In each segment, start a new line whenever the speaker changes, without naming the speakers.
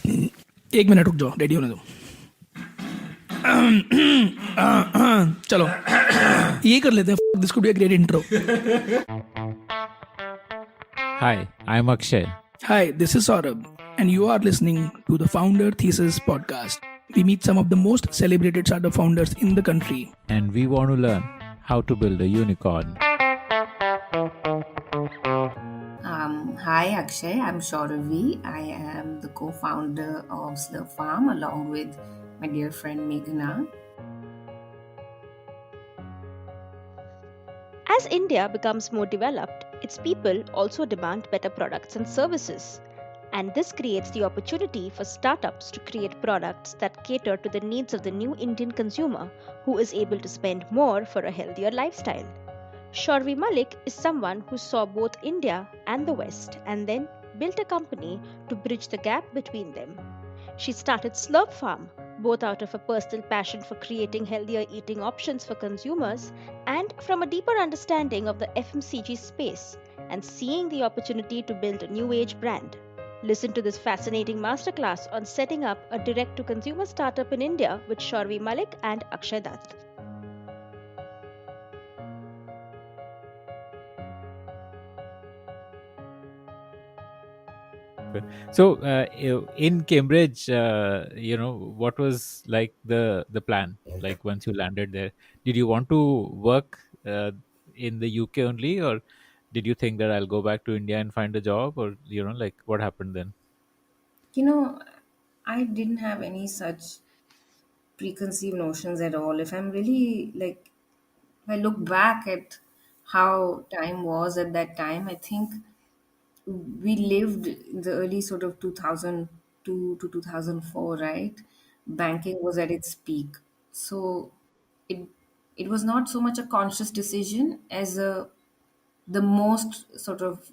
एक मिनट रुक जाओ, रेडी होने दो। चलो ये कर लेते हैं, this could be a great intro.
Hi, I'm Akshay.
Hi, this is Saurabh, and you are listening to the Founder Thesis podcast. We meet some of the most celebrated startup founders in the country.
And we want to learn how to build a unicorn.
Hi Akshay, I'm Shauravi. I am the co-founder of Slurrp Farm along with my dear friend Meghana.
As India becomes more developed, its people also demand better products and services. And this creates the opportunity for startups to create products that cater to the needs of the new Indian consumer who is able to spend more for a healthier lifestyle. Shauravi Malik is someone who saw both India and the West and then built a company to bridge the gap between them. She started Slurp Farm, both out of a personal passion for creating healthier eating options for consumers and from a deeper understanding of the FMCG space and seeing the opportunity to build a new age brand. Listen to this fascinating masterclass on setting up a direct to consumer startup in India with Shauravi Malik and Akshay Dutt.
So, in Cambridge, what was like the plan? Like once you landed there, did you want to work in the UK only, or did you think that I'll go back to India and find a job, or like what happened then?
You know, I didn't have any such preconceived notions at all. If I'm really if I look back at how time was at that time, I think we lived in the early sort of 2002 to 2004, right? Banking was at its peak. So it it was not so much a conscious decision as a the most sort of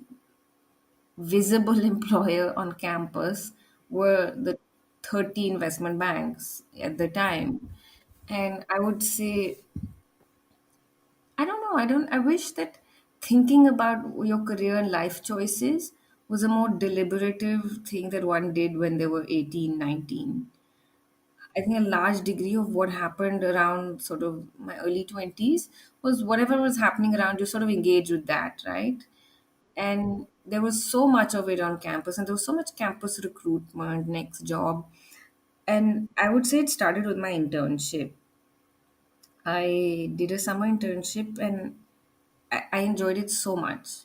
visible employer on campus were the 30 investment banks at the time. And I would say, I don't know, I wish that thinking about your career and life choices was a more deliberative thing that one did when they were 18, 19. I think a large degree of what happened around sort of my early 20s was whatever was happening around you, sort of engage with that, right? And there was so much of it on campus, and there was so much campus recruitment, next job. And I would say it started with my internship. I did a summer internship and I enjoyed it so much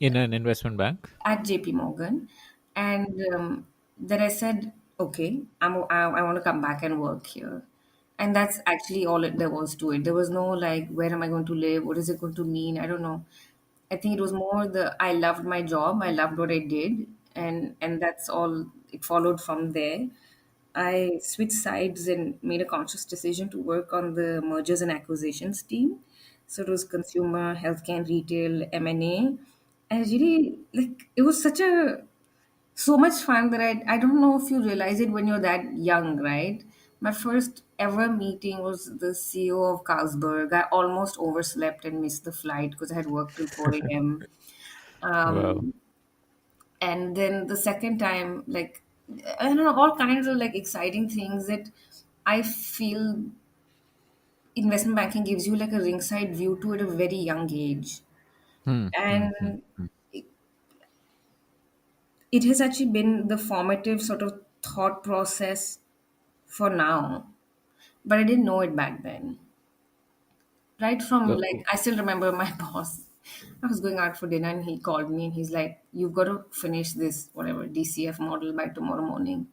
In an investment bank?
at JP Morgan. And then I said, okay, I want to come back and work here. And that's actually there was to it. There was no like, where am I going to live? What is it going to mean? I don't know. I think it was more I loved my job. I loved what I did. And that's all. It followed from there. I switched sides and made a conscious decision to work on the mergers and acquisitions team. So it was consumer, healthcare, and retail, M&A. And really, like, it was so much fun that I don't know if you realize it when you're that young, right? My first ever meeting was the CEO of Carlsberg. I almost overslept and missed the flight because I had worked till 4 a.m.
Wow.
Um, and then the second time, like, I don't know, all kinds of like exciting things that I feel investment banking gives you like a ringside view to at a very young age.
Hmm, hmm, hmm,
And
hmm.
it has actually been the formative sort of thought process for now, but I didn't know it back then. Right from like,
So,
I still remember my boss. I was going out for dinner and he called me and he's like, "You've got to finish this, whatever, DCF model by tomorrow morning."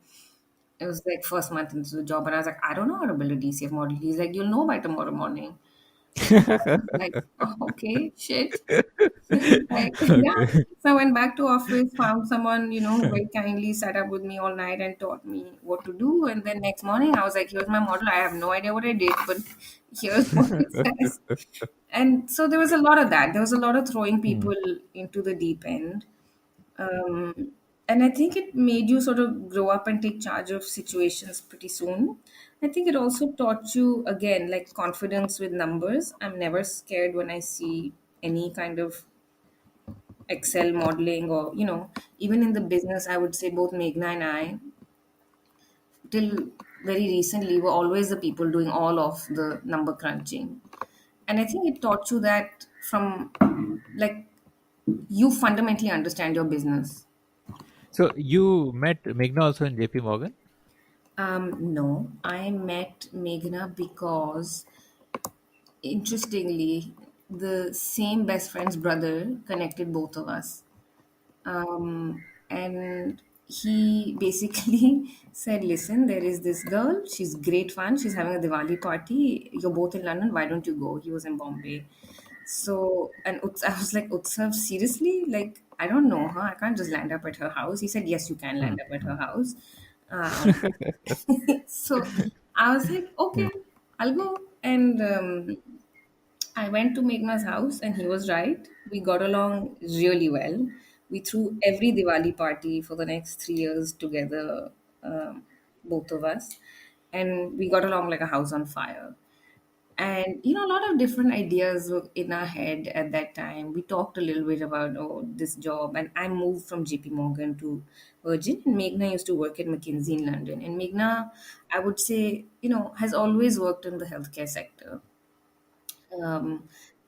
It was like first month into the job, and I was like, "I don't know how to build a DCF model." He's like, "You'll know by tomorrow morning." Like, oh, okay, shit. Like, yeah.
okay.
So I went back to office, found someone, who very kindly sat up with me all night and taught me what to do. And then next morning, I was like, here's my model. I have no idea what I did, but here's what it says. And so there was a lot of that. There was a lot of throwing
Hmm.
people into the deep end. And I think it made you sort of grow up and take charge of situations pretty soon. I think it also taught you, again, like confidence with numbers. I'm never scared when I see any kind of Excel modeling, or even in the business, I would say both Meghna and I, till very recently, were always the people doing all of the number crunching. And I think it taught you that from, like, you fundamentally understand your business.
So you met Meghna also in JP Morgan?
No, I met Meghna because, interestingly, the same best friend's brother connected both of us. And he basically said, "Listen, there is this girl. She's great fun. She's having a Diwali party. You're both in London. Why don't you go?" He was in Bombay. So, and I was like, "Utsav, seriously? Like, I don't know her. I can't just land up at her house." He said, "Yes, you can
Hmm,
land up at
hmm.
her house." Um, so I was like, "Okay, I'll go." And I went to Meghna's house, and he was right. We got along really well. We threw every Diwali party for the next 3 years together, both of us, and we got along like a house on fire. And a lot of different ideas were in our head at that time. We talked a little bit about this job, and I moved from JP Morgan to Virgin, and Meghna used to work at McKinsey in London. And Meghna, I would say, has always worked in the healthcare sector.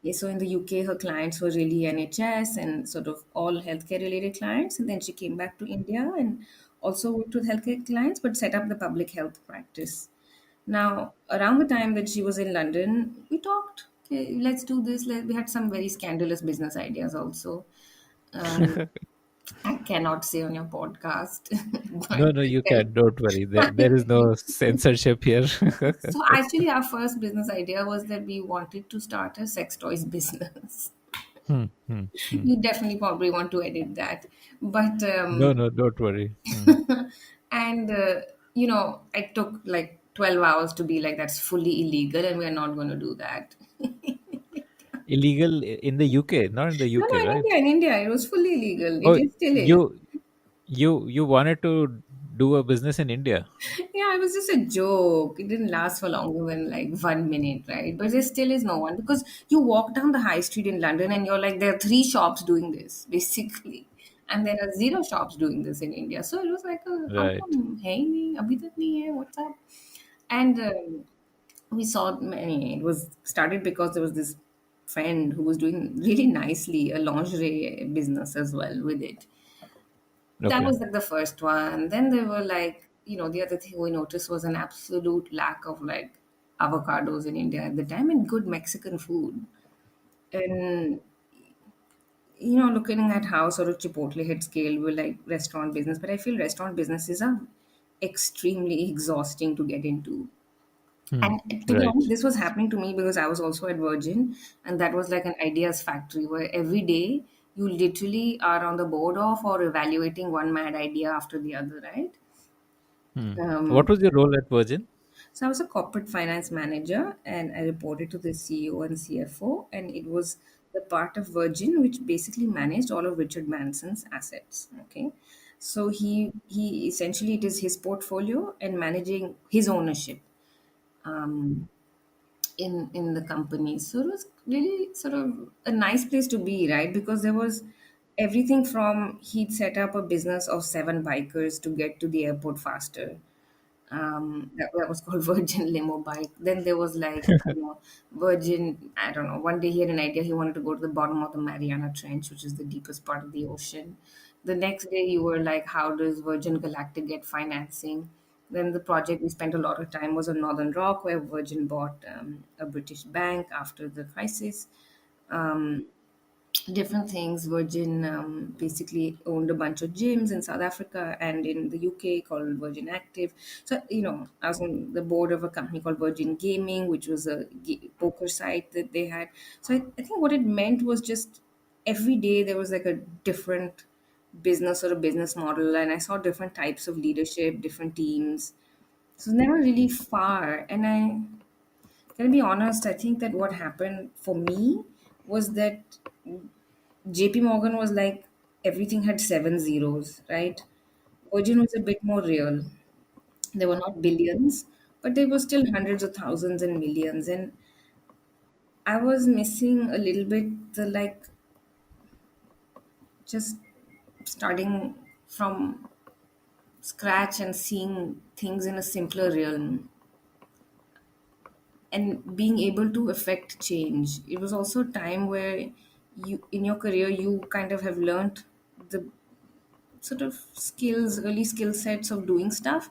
Yeah, so in the UK, her clients were really NHS and sort of all healthcare related clients. And then she came back to India and also worked with healthcare clients, but set up the public health practice. Now, around the time that she was in London, we talked. Okay, let's do this. We had some very scandalous business ideas also. Um, I cannot say on your podcast, but
No, no, you
well,
can. Don't worry. There is no censorship here.
so actually, our first business idea was that we wanted to start a sex toys business.
Hmm, hmm, hmm.
You definitely probably want to edit that, but
No, no, don't worry. Hmm.
and it took like 12 hours to be like, that's fully illegal and we're not going to do that.
Illegal in the UK, not in the
No, no,
UK, right?
in India it was fully illegal. It
Oh,
is still is.
you wanted to do a business in India.
Yeah, it was just a joke. It didn't last for longer than like 1 minute, right? But there still is no one, because you walk down the high street in London and you're like, there are three shops doing this, basically. And there are zero shops doing this in India. So it was like, how
Right.
come? Hey, nahi, abhi tak nahi hai, what's up? And we saw many. It was started because there was this friend who was doing really nicely a lingerie business as well with it. That
Okay.
was like the first one. Then they were like, the other thing we noticed was an absolute lack of like avocados in India at the time, and good Mexican food. And looking at how sort of Chipotle had scaled with like restaurant business, but I feel restaurant businesses are extremely exhausting to get into.
Hmm.
And to be
Right.
honest, this was happening to me because I was also at Virgin, and that was like an ideas factory where every day you literally are on the board of or evaluating one mad idea after the other, right?
Hmm. What
Um,
was your role at Virgin?
so I was a corporate finance manager, and I reported to the CEO and CFO, and it was the part of Virgin which basically managed all of Richard Branson's assets. Okay, so he essentially, it is his portfolio and managing his ownership. Um, in the company. So it was really sort of a nice place to be, right? Because there was everything from, he'd set up a business of seven bikers to get to the airport faster. That was called Virgin Limo Bike. Then there was like, Virgin, I don't know, one day he had an idea, he wanted to go to the bottom of the Mariana Trench, which is the deepest part of the ocean. The next day you were like, how does Virgin Galactic get financing? Then the project we spent a lot of time was on Northern Rock, where Virgin bought a British bank after the crisis. Um, Different things. Virgin basically owned a bunch of gyms in South Africa and in the UK called Virgin Active. So, I was on the board of a company called Virgin Gaming, which was a poker site that they had. So I think what it meant was just every day there was like a different business or a business model, and I saw different types of leadership, different teams. So never really far. And I can be honest, I think that what happened for me was that JP Morgan was like, everything had seven zeros, right? Virgin was a bit more real. There were not billions, but there were still hundreds of thousands and millions. And I was missing a little bit the like just starting from scratch and seeing things in a simpler realm and being able to affect change. It was also a time where you, in your career, you kind of have learned the sort of skills, early skill sets of doing stuff,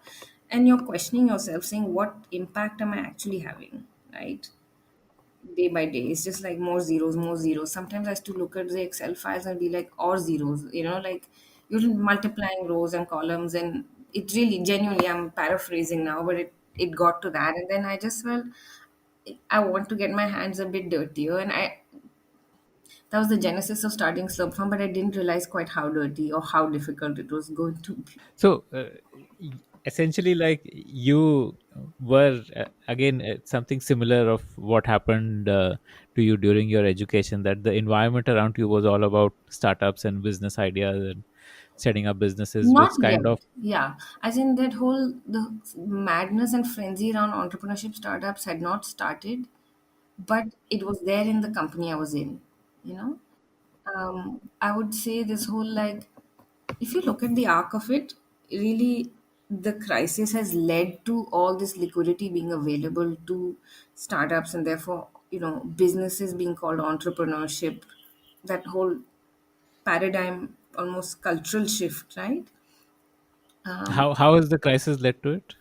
and you're questioning yourself, saying, what impact am I actually having, right? Day by day. It's just like more zeros, more zeros. Sometimes I used to look at the Excel files and be like, or zeros, like you're multiplying rows and columns. And it really, genuinely, I'm paraphrasing now, but it got to that. And then I just felt I want to get my hands a bit dirtier. And that was the genesis of starting Slurp Farm, but I didn't realize quite how dirty or how difficult it was going to be.
So essentially, like you were again something similar of what happened to you during your education, that the environment around you was all about startups and business ideas and setting up businesses,
Not
which
yet.
kind of
Yeah. As in that whole the madness and frenzy around entrepreneurship startups had not started, but it was there in the company I was in, you know. I would say this whole like if you look at the arc of it, really the crisis has led to all this liquidity being available to startups and therefore, businesses being called entrepreneurship. That whole paradigm, almost cultural shift, right?
how has the crisis led to it?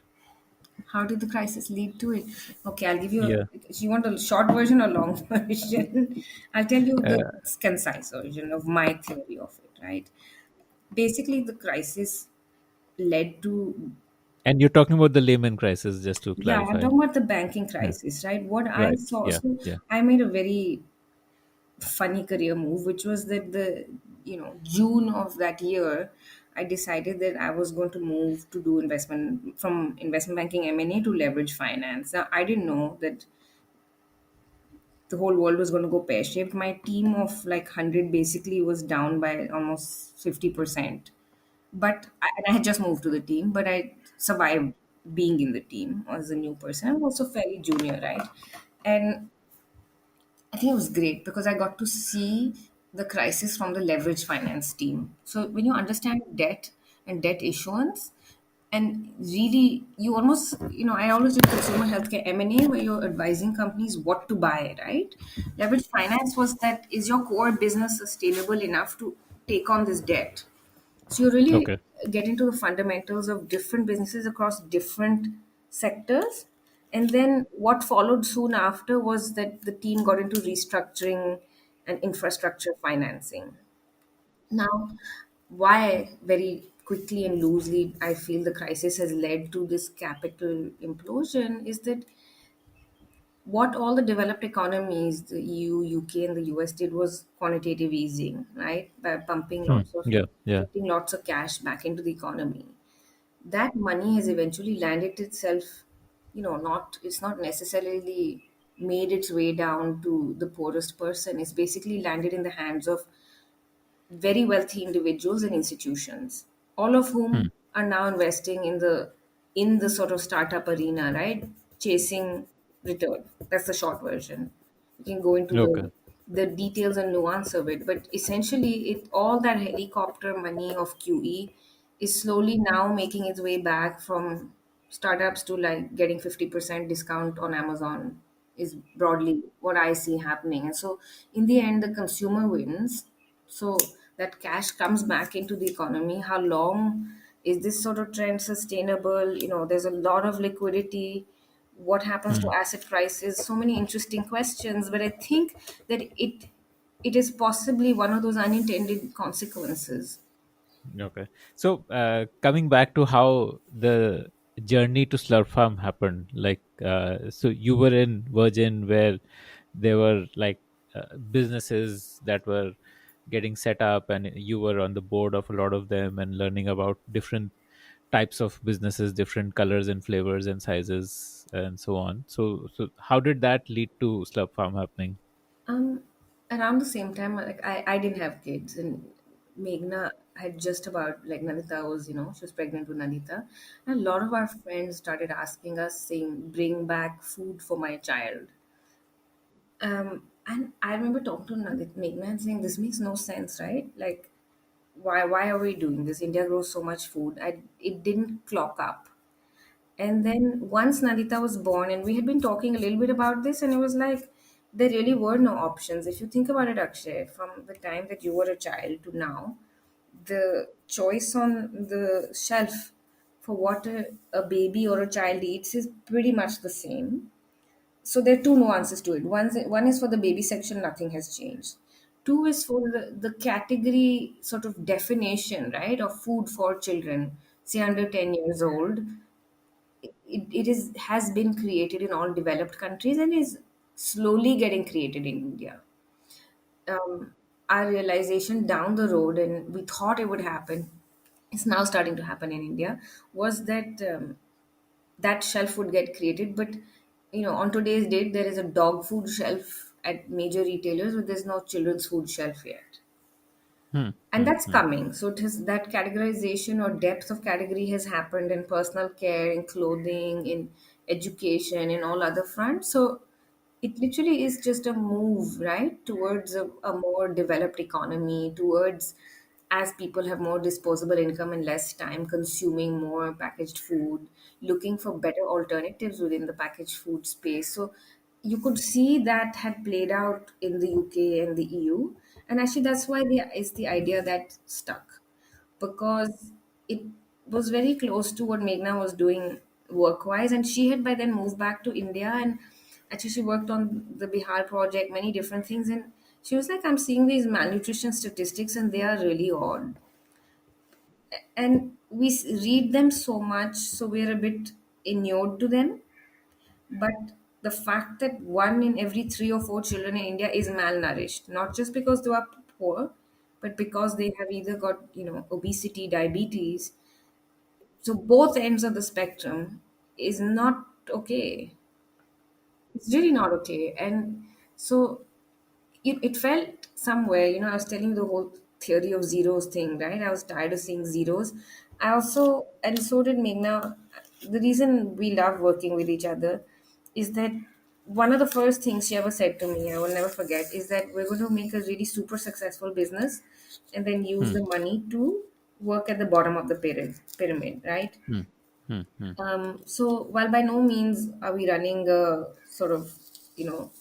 How did the crisis lead to it? Okay, I'll give you.
Yeah.
You want a short version or long version? I'll tell you the
uh,
concise version of my theory of it. Right. Basically, the crisis led to.
and you're talking about the Lehman crisis, just to
Yeah, I'm
clarify.
talking about the banking
Yeah.
crisis, right? What I
Right.
saw.
Yeah.
So
Yeah.
I made a very funny career move, which was that June of that year, I decided that I was going to move to do investment from investment banking M&A to leverage finance. Now I didn't know that the whole world was going to go pear shaped. My team of like 100 basically was down by almost 50%. And I had just moved to the team, but I survived being in the team as a new person. I'm also fairly junior, right? And I think it was great because I got to see the crisis from the leverage finance team. So when you understand debt and debt issuance, and really you almost, I always did consumer healthcare M&A where you're advising companies what to buy, right? Leverage finance was that, is your core business sustainable enough to take on this debt? So you really
Okay.
get into the fundamentals of different businesses across different sectors. And then what followed soon after was that the team got into restructuring and infrastructure financing. Now, why very quickly and loosely I feel the crisis has led to this capital implosion is that what all the developed economies, the EU, UK, and the US did was quantitative easing, right? By pumping
Yeah. Yeah.
putting lots of cash back into the economy. That money has eventually landed itself, it's not necessarily made its way down to the poorest person. It's basically landed in the hands of very wealthy individuals and institutions, all of
Hmm.
whom are now investing in the sort of startup arena, right? Chasing return. That's the short version. You can go into
Okay.
the details and nuance of it, but essentially, it all that helicopter money of QE is slowly now making its way back from startups to like getting 50% discount on Amazon is broadly what I see happening. And so in the end, the consumer wins. So that cash comes back into the economy. How long is this sort of trend sustainable? There's a lot of liquidity. What happens to
Hmm.
asset prices? So many interesting questions, but I think that it is possibly one of those unintended consequences.
Okay. So, coming back to how the journey to Slurp Farm happened, like, so you were in Virgin where there were like businesses that were getting set up, and you were on the board of a lot of them and learning about different types of businesses, different colors and flavors and sizes, and so on. So how did that lead to Slurp Farm happening?
Um, Around the same time, like I didn't have kids, and Meghna had just about like Nandita was, she was pregnant with Nandita, and a lot of our friends started asking us, saying, "Bring back food for my child." And I remember talking to Meghna and saying, "This makes no sense, right? Like, why are we doing this? India grows so much food. It didn't clock up. And then once Nandita was born, and we had been talking a little bit about this, and it was like there really were no options. If you think about it, Akshay, from the time that you were a child to now, the choice on the shelf for what a baby or a child eats is pretty much the same. So there are two nuances to it. One is for the baby section, nothing has changed. Two is for the category sort of definition, right, of food for children, say under 10 years old. It is has been created in all developed countries and is slowly getting created in India. Our realization down the road, and we thought it would happen, it's now starting to happen in India, was that that shelf would get created. But on today's date, there is a dog food shelf at major retailers, but there's no children's food shelf yet.
Hmm,
And
hmm,
that's
hmm,
coming. So it is that categorization or depth of category has happened in personal care, in clothing, in education, in all other fronts. So it literally is just a move, right, towards a more developed economy, towards, as people have more disposable income and less time consuming more packaged food, looking for better alternatives within the packaged food space. So you could see that had played out in the UK and the EU. And actually, that's why is the idea that stuck, because it was very close to what Meghna was doing work wise. And she had by then moved back to India. And actually, she worked on the Bihar project, many different things. And she was like, I'm seeing these malnutrition statistics and they are really odd. And we read them so much, so we're a bit inured to them. But the fact that one in every three or four children in India is malnourished, not just because they are poor, but because they have either got, obesity, diabetes. So both ends of the spectrum is not okay. It's really not okay. And so it felt somewhere, I was telling you the whole theory of zeros thing, right? I was tired of seeing zeros. I also, and so did Meghna. The reason we love working with each other is that one of the first things she ever said to me, I will never forget, is that we're going to make a really super successful business and then use
hmm,
the money to work at the bottom of the pyramid, right?
hmm, hmm, hmm,
So while by no means are we running a sort of, you know,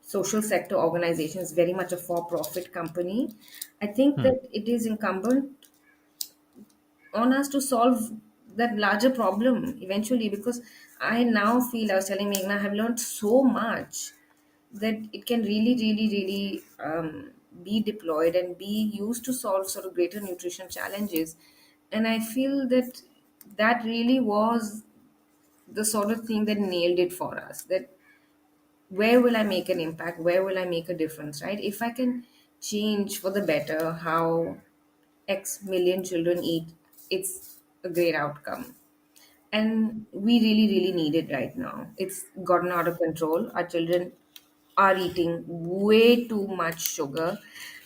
social sector organization, is very much a for-profit company. I think
hmm.
that it is incumbent on us to solve that larger problem eventually, because I now feel, I was telling Meghna, I have learned so much that it can really, really, really be deployed and be used to solve sort of greater nutrition challenges. And I feel that that really was the sort of thing that nailed it for us. That where will I make an impact? Where will I make a difference, right? If I can change for the better how X million children eat, it's a great outcome. And we really, really need it right now. It's gotten out of control. Our children are eating way too much sugar.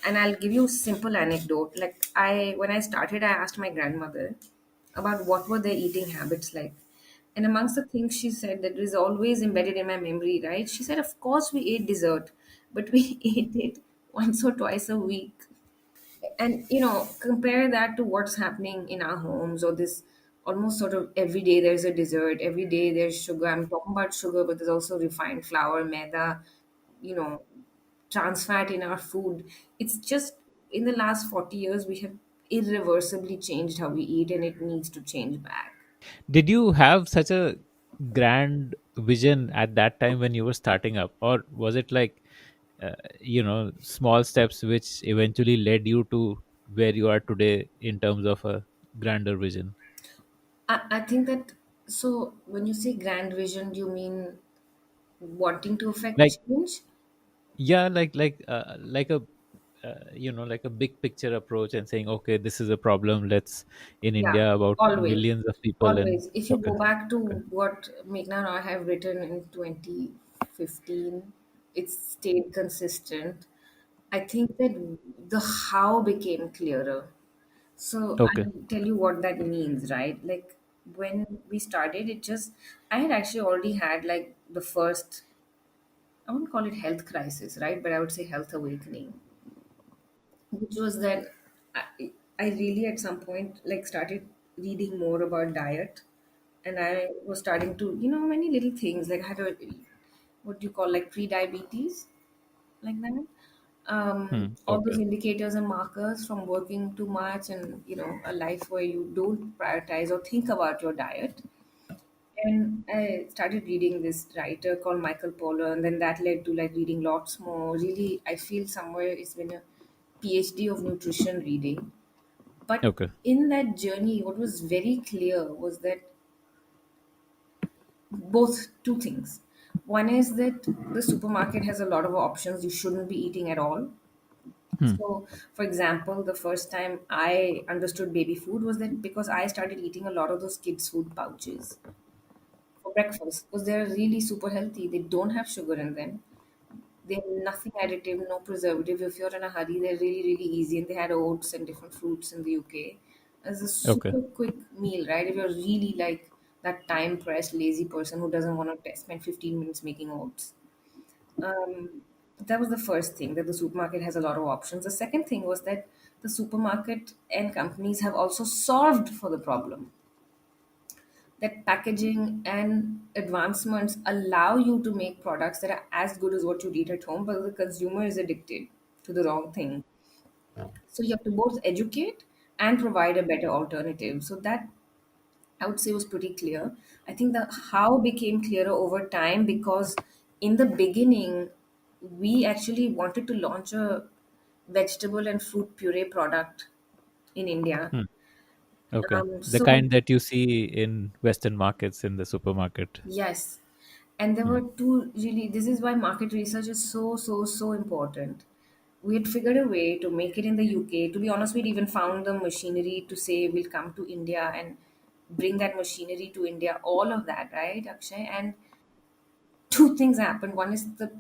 And I'll give you a simple anecdote. Like when I started, I asked my grandmother about what were their eating habits like. And amongst the things she said that is always embedded in my memory, right? She said, of course we ate dessert, but we ate it once or twice a week. And compare that to what's happening in our homes, or this almost sort of every day there's a dessert, every day there's sugar. I'm talking about sugar, but there's also refined flour, maida, you know trans fat in our food. It's just, in the last 40 years we have irreversibly changed how we eat, and it needs to change back.
Did you have such a grand vision at that time when you were starting up, or was it like small steps which eventually led you to where you are today in terms of a grander vision?
I think that, so when you say grand vision, do you mean wanting to affect
Like,
change?
yeah, like a like a big picture approach and saying, okay, this is a problem, let's, in
Yeah,
India about
always.
millions of people. And
Always. If you
okay,
go back to
okay,
what Meghna and I have written in 2015, it's stayed consistent. I think that the how became clearer. So
okay,
I'll tell you what that means, right? Like when we started, I had actually already had like the first, I wouldn't call it health crisis, right? But I would say health awakening. which was that I really at some point like started reading more about diet, and I was starting to many little things like I had a what do you call like pre-diabetes like that. All those
Okay.
indicators and markers from working too much and a life where you don't prioritize or think about your diet. And I started reading this writer called Michael Pollan, and then that led to like reading lots more. Really, I feel somewhere it's been a PhD of nutrition reading. But
Okay.
in that journey, what was very clear was that both two things. One is that the supermarket has a lot of options you shouldn't be eating at all.
Hmm.
So, for example, the first time I understood baby food was that because I started eating a lot of those kids' food pouches for breakfast because they're really super healthy. They don't have sugar in them. They have nothing additive, no preservative. If you're in a hurry, they're really, really easy. And they had oats and different fruits in the UK. It's a
Okay.
super quick meal, right? If you're really like that time pressed, lazy person who doesn't want to spend 15 minutes making oats. Um, that was the first thing, that the supermarket has a lot of options. The second thing was that the supermarket and companies have also solved for the problem, that packaging and advancements allow you to make products that are as good as what you eat at home, but the consumer is addicted to the wrong thing. So you have to both educate and provide a better alternative. So that I would say was pretty clear. I think the how became clearer over time because in the beginning we actually wanted to launch a vegetable and fruit puree product in India.
Hmm. Okay. The
So
kind that you see in Western markets in the supermarket.
yes, and there
Hmm.
were two really. This is why market research is so important. We had figured a way to make it in the UK. To be honest, we'd even found the machinery to say we'll come to India and bring that machinery to India. All of that, right, Akshay? And two things happened. One is the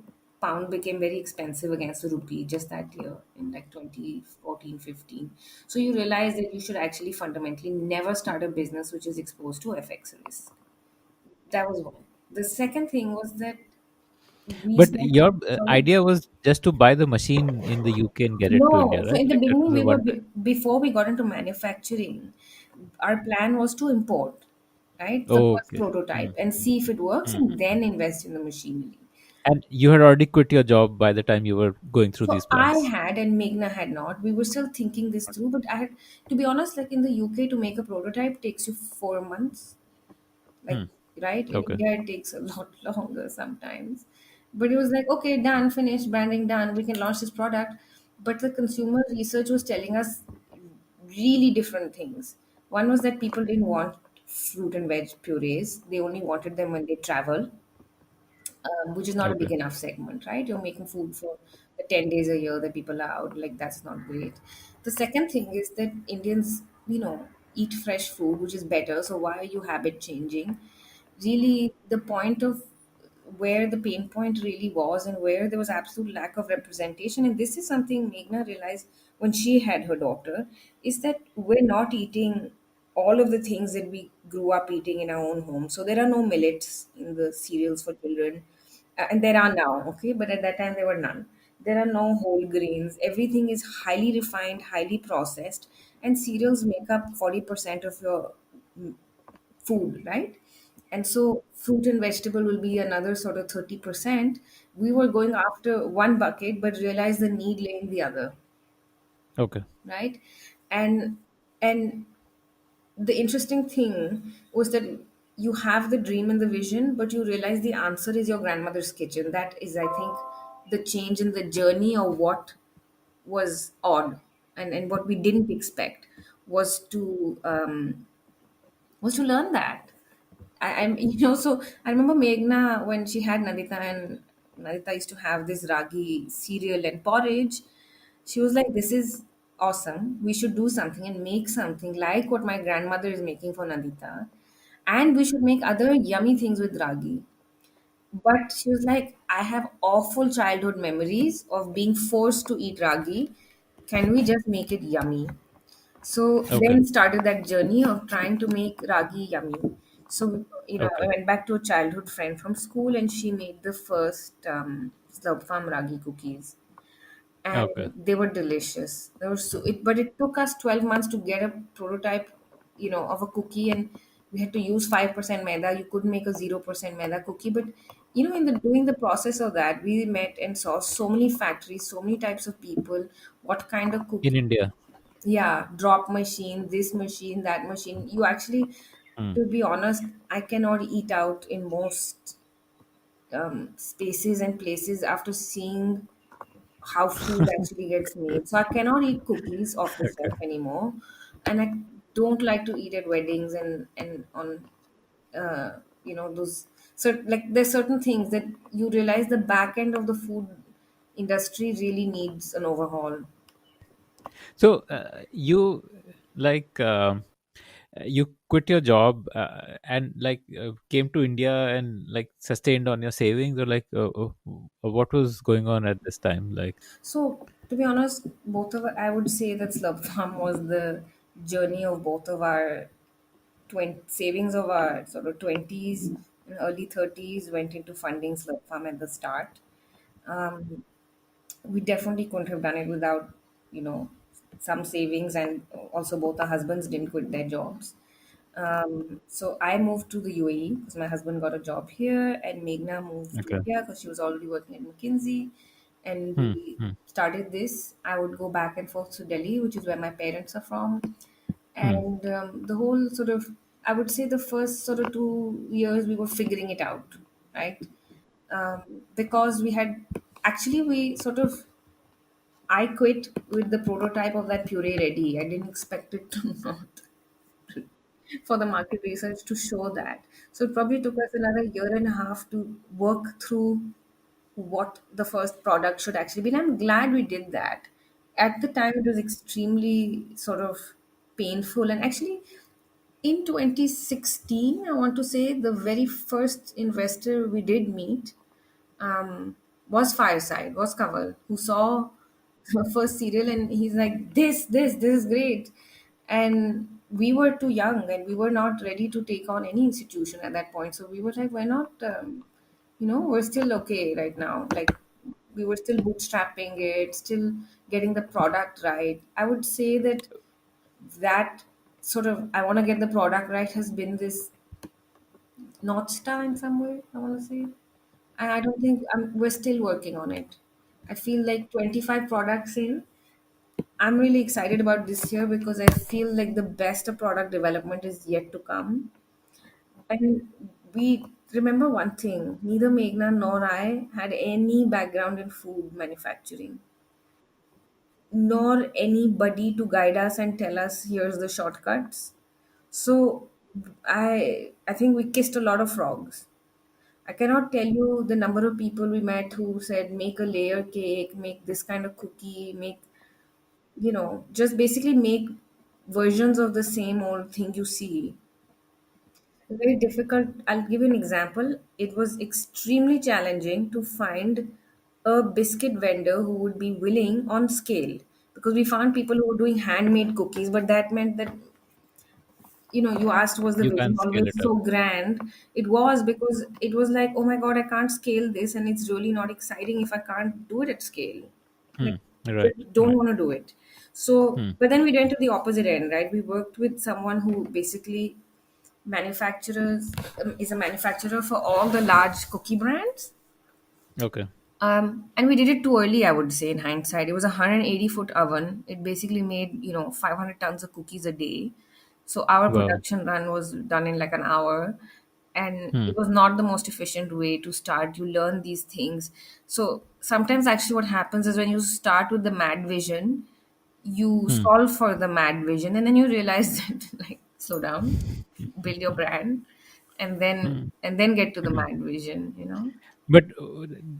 pound became very expensive against the rupee just that year in like 2014, 15. So you realize that you should actually fundamentally never start a business which is exposed to FX risk. That was one. The second thing was that we
But
said,
your
sorry?
idea was just to buy the machine in the UK and get it to
No.
India,
So
right?
in the
Like that
beginning,
was a
we were
one time.
before we got into manufacturing, our plan was to import, right? The
Oh,
first
okay. Hmm.
prototype and see if it works,
Hmm.
and then invest in the machinery.
And you had already quit your job by the time you were going through
So
these
I
plans.
had and Meghna had not. We were still thinking this through, but I had to be honest. Like in the UK, to make a prototype takes you 4 months. Like
Hmm.
right in
Okay.
India, it takes a lot longer sometimes. But it was like okay, done, finished, branding done. We can launch this product. But the consumer research was telling us really different things. One was that people didn't want fruit and veg purees; they only wanted them when they travel, which is not a
Okay.
big enough segment, right? You're making food for the 10 days a year that people are out, like that's not great. The second thing is that Indians, eat fresh food, which is better. So why are you habit changing? Really, the point of where the pain point really was and where there was absolute lack of representation, and this is something Meghna realized when she had her daughter, is that we're not eating all of the things that we grew up eating in our own home. So there are no millets in the cereals for children. And there are now, okay, but at that time there were none. There are no whole grains. Everything is highly refined, highly processed, and cereals make up 40% of your food, right? And so fruit and vegetable will be another sort of 30%. We were going after one bucket, but realized the need lay in the other,
Okay.
right? And and the interesting thing was that you have the dream and the vision, but you realize the answer is your grandmother's kitchen. That is, I think, the change in the journey of what was odd and what we didn't expect was to learn that. I'm so I remember Meghna when she had Nadita, and Nadita used to have this ragi cereal and porridge. She was like, "This is awesome. We should do something and make something like what my grandmother is making for Nadita, and we should make other yummy things with ragi." But she was like, "I have awful childhood memories of being forced to eat ragi. Can we just make it yummy?" So
Okay.
then started that journey of trying to make ragi yummy. So, I
Okay.
went back to a childhood friend from school and she made the first Slurp Farm ragi cookies.
Okay.
and they were delicious. They were but it took us 12 months to get a prototype, of a cookie, and we had to use 5% maida. You couldn't make a 0% maida cookie, but in the doing the process of that, we met and saw so many factories, so many types of people, what kind of
In
cookie.
India.
Yeah, drop machine, this machine, that machine. You actually,
Hmm.
to be honest, I cannot eat out in most spaces and places after seeing how food actually gets made. So I cannot eat cookies off the
Okay.
shelf anymore, and I don't like to eat at weddings and on those. So like there's certain things that you realize the back end of the food industry really needs an overhaul.
So you like you quit your job and came to India and like sustained on your savings, or what was going on at this time? Like,
So to be honest, both of I would say that Slurp Farm was the journey of both of our 20, savings of our sort of 20s and early 30s went into funding Slurp Farm at the start. Um, we definitely couldn't have done it without, you know, some savings, and also both our husbands didn't quit their jobs. So I moved to the UAE because my husband got a job here, and Meghna moved to
okay.
India because she was already working at McKinsey. And
Hmm.
we
Hmm.
started this. I would go back and forth to Delhi, which is where my parents are from.
Hmm.
And the whole sort of, I would say the first sort of 2 years, we were figuring it out, right? Because we had actually, we sort of, I quit with the prototype of that puree ready. I didn't expect it to not for the market research to show that. So it probably took us another year and a half to work through what the first product should actually be. And I'm glad we did that. At the time, it was extremely sort of painful. And actually, in 2016, I want to say the very first investor we did meet was Fireside, was Kaval, who saw the first serial, and he's like, this is great. And we were too young and we were not ready to take on any institution at that point. So we were like, why not? We're still okay right now. Like, we were still bootstrapping it, still getting the product right. I would say that sort of, I want to get the product right, has been this North Star in some way, I want to say. And I don't think we're still working on it. I feel like 25 products in, I'm really excited about this year because I feel like the best of product development is yet to come. And we remember one thing, neither Meghna nor I had any background in food manufacturing, nor anybody to guide us and tell us here's the shortcuts. So I think we kissed a lot of frogs. I cannot tell you the number of people we met who said, make a layer cake, make this kind of cookie, make, just basically make versions of the same old thing you see. Very difficult. I'll give you an example. It was extremely challenging to find a biscuit vendor who would be willing on scale, because we found people who were doing handmade cookies, but that meant that, you asked, was the
You
vision
can scale
always
it up.
so grand? It was, because it was like, oh my god, I can't scale this, and it's really not exciting if I can't do it at scale.
Hmm.
Like,
Right.
just don't
Right.
want to do it. So,
Hmm.
but then we went to the opposite end, right? We worked with someone who basically manufacturers is a manufacturer for all the large cookie brands.
Okay.
And we did it too early, I would say, in hindsight. It was a 180-foot oven. It basically made, 500 tons of cookies a day. So our
Wow.
production run was done in like an hour. And
Hmm.
it was not the most efficient way to start. You learn these things. So sometimes, actually, what happens is when you start with the mad vision, you
Hmm.
solve for the mad vision, and then you realize that, like, slow down, build your brand, and then
Hmm.
and then get to the mad vision.
But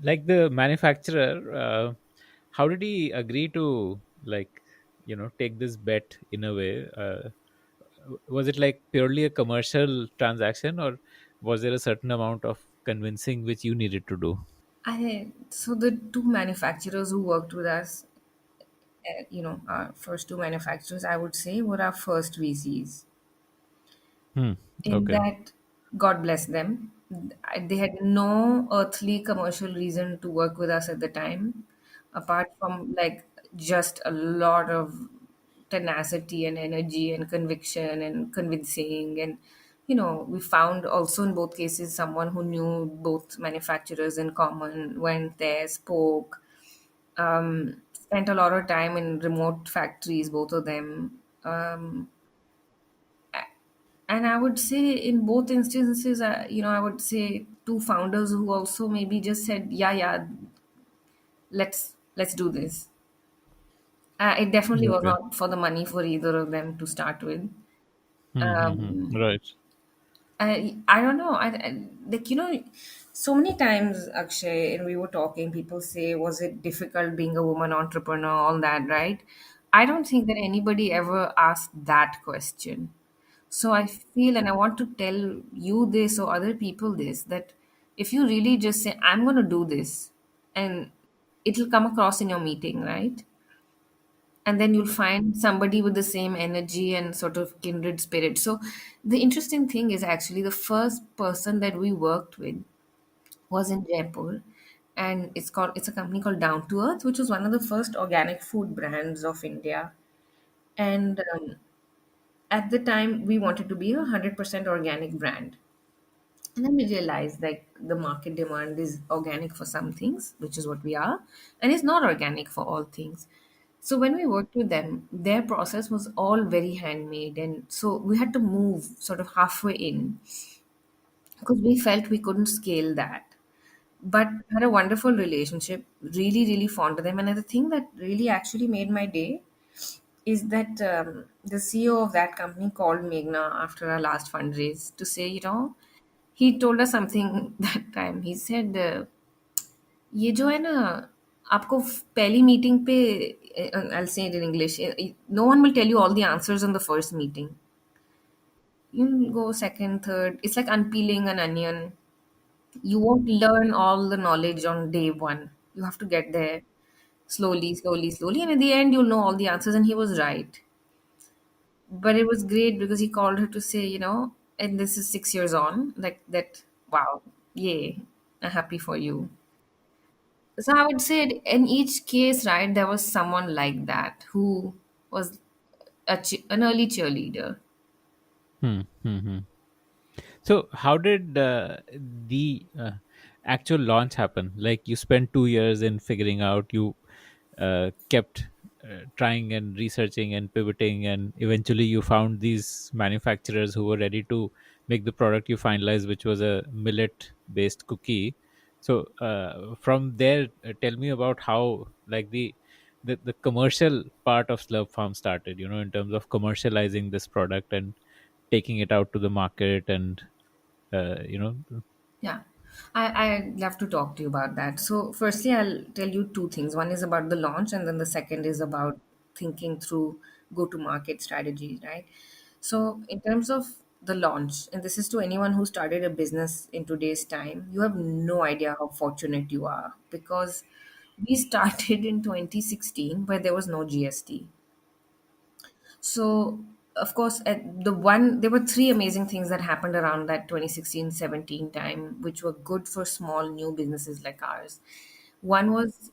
like the manufacturer, how did he agree to take this bet in a way? Was it like purely a commercial transaction, or was there a certain amount of convincing which you needed to do?
So the two manufacturers who worked with us, our first two manufacturers, I would say, were our first VCs.
Hmm.
In
Okay.
that, God bless them. They had no earthly commercial reason to work with us at the time. apart from like just a lot of tenacity and energy and conviction and convincing. And we found also in both cases someone who knew both manufacturers in common, went there, spoke, spent a lot of time in remote factories, both of them. And I would say in both instances, I would say two founders who also maybe just said, yeah, yeah, let's do this. It definitely was
Okay.
not for the money for either of them to start with.
Right.
I don't know. Like so many times, Akshay, and we were talking. People say, "Was it difficult being a woman entrepreneur?" All that, right? I don't think that anybody ever asked that question. So I feel, and I want to tell you this or other people this, that if you really just say, "I'm going to do this," and it'll come across in your meeting, right? And then you'll find somebody with the same energy and sort of kindred spirit. So the interesting thing is actually the first person that we worked with was in Jaipur, and it's a company called Down to Earth, which was one of the first organic food brands of India. And at the time, we wanted to be a 100% organic brand. And then we realized like the market demand is organic for some things, which is what we are, and it's not organic for all things. So when we worked with them, their process was all very handmade, and so we had to move sort of halfway in because we felt we couldn't scale that. But had a wonderful relationship, really, really fond of them. And the thing that really actually made my day is that the CEO of that company called Meghna after our last fundraise to say, he told us something that time. He said, ये जो है ना आपको पहली meeting पे I'll say it in English. No one will tell you all the answers on the first meeting. You'll go second, third. It's like unpeeling an onion. You won't learn all the knowledge on day one. You have to get there slowly, slowly, slowly. And at the end, you'll know all the answers. And he was right. But it was great because he called her to say, and this is 6 years on, like that, wow, yay, I'm happy for you. So I would say in each case, right, there was someone like that who was an early cheerleader.
Hmm. Hmm. Hmm. So, how did the actual launch happen? Like, you spent 2 years in figuring out, you kept trying and researching and pivoting, and eventually you found these manufacturers who were ready to make the product you finalized, which was a millet based cookie. So, from there, tell me about how, like, the commercial part of Slurp Farm started, in terms of commercializing this product and taking it out to the market and uh, you know
Yeah, I'd love to talk to you about that. So, firstly, I'll tell you two things. One is about the launch, and then the second is about thinking through go to market strategies, right? So, in terms of the launch, and this is to anyone who started a business in today's time, you have no idea how fortunate you are because we started in 2016 where there was no GST. So, of course, there were three amazing things that happened around that 2016-17 time, which were good for small new businesses like ours. One was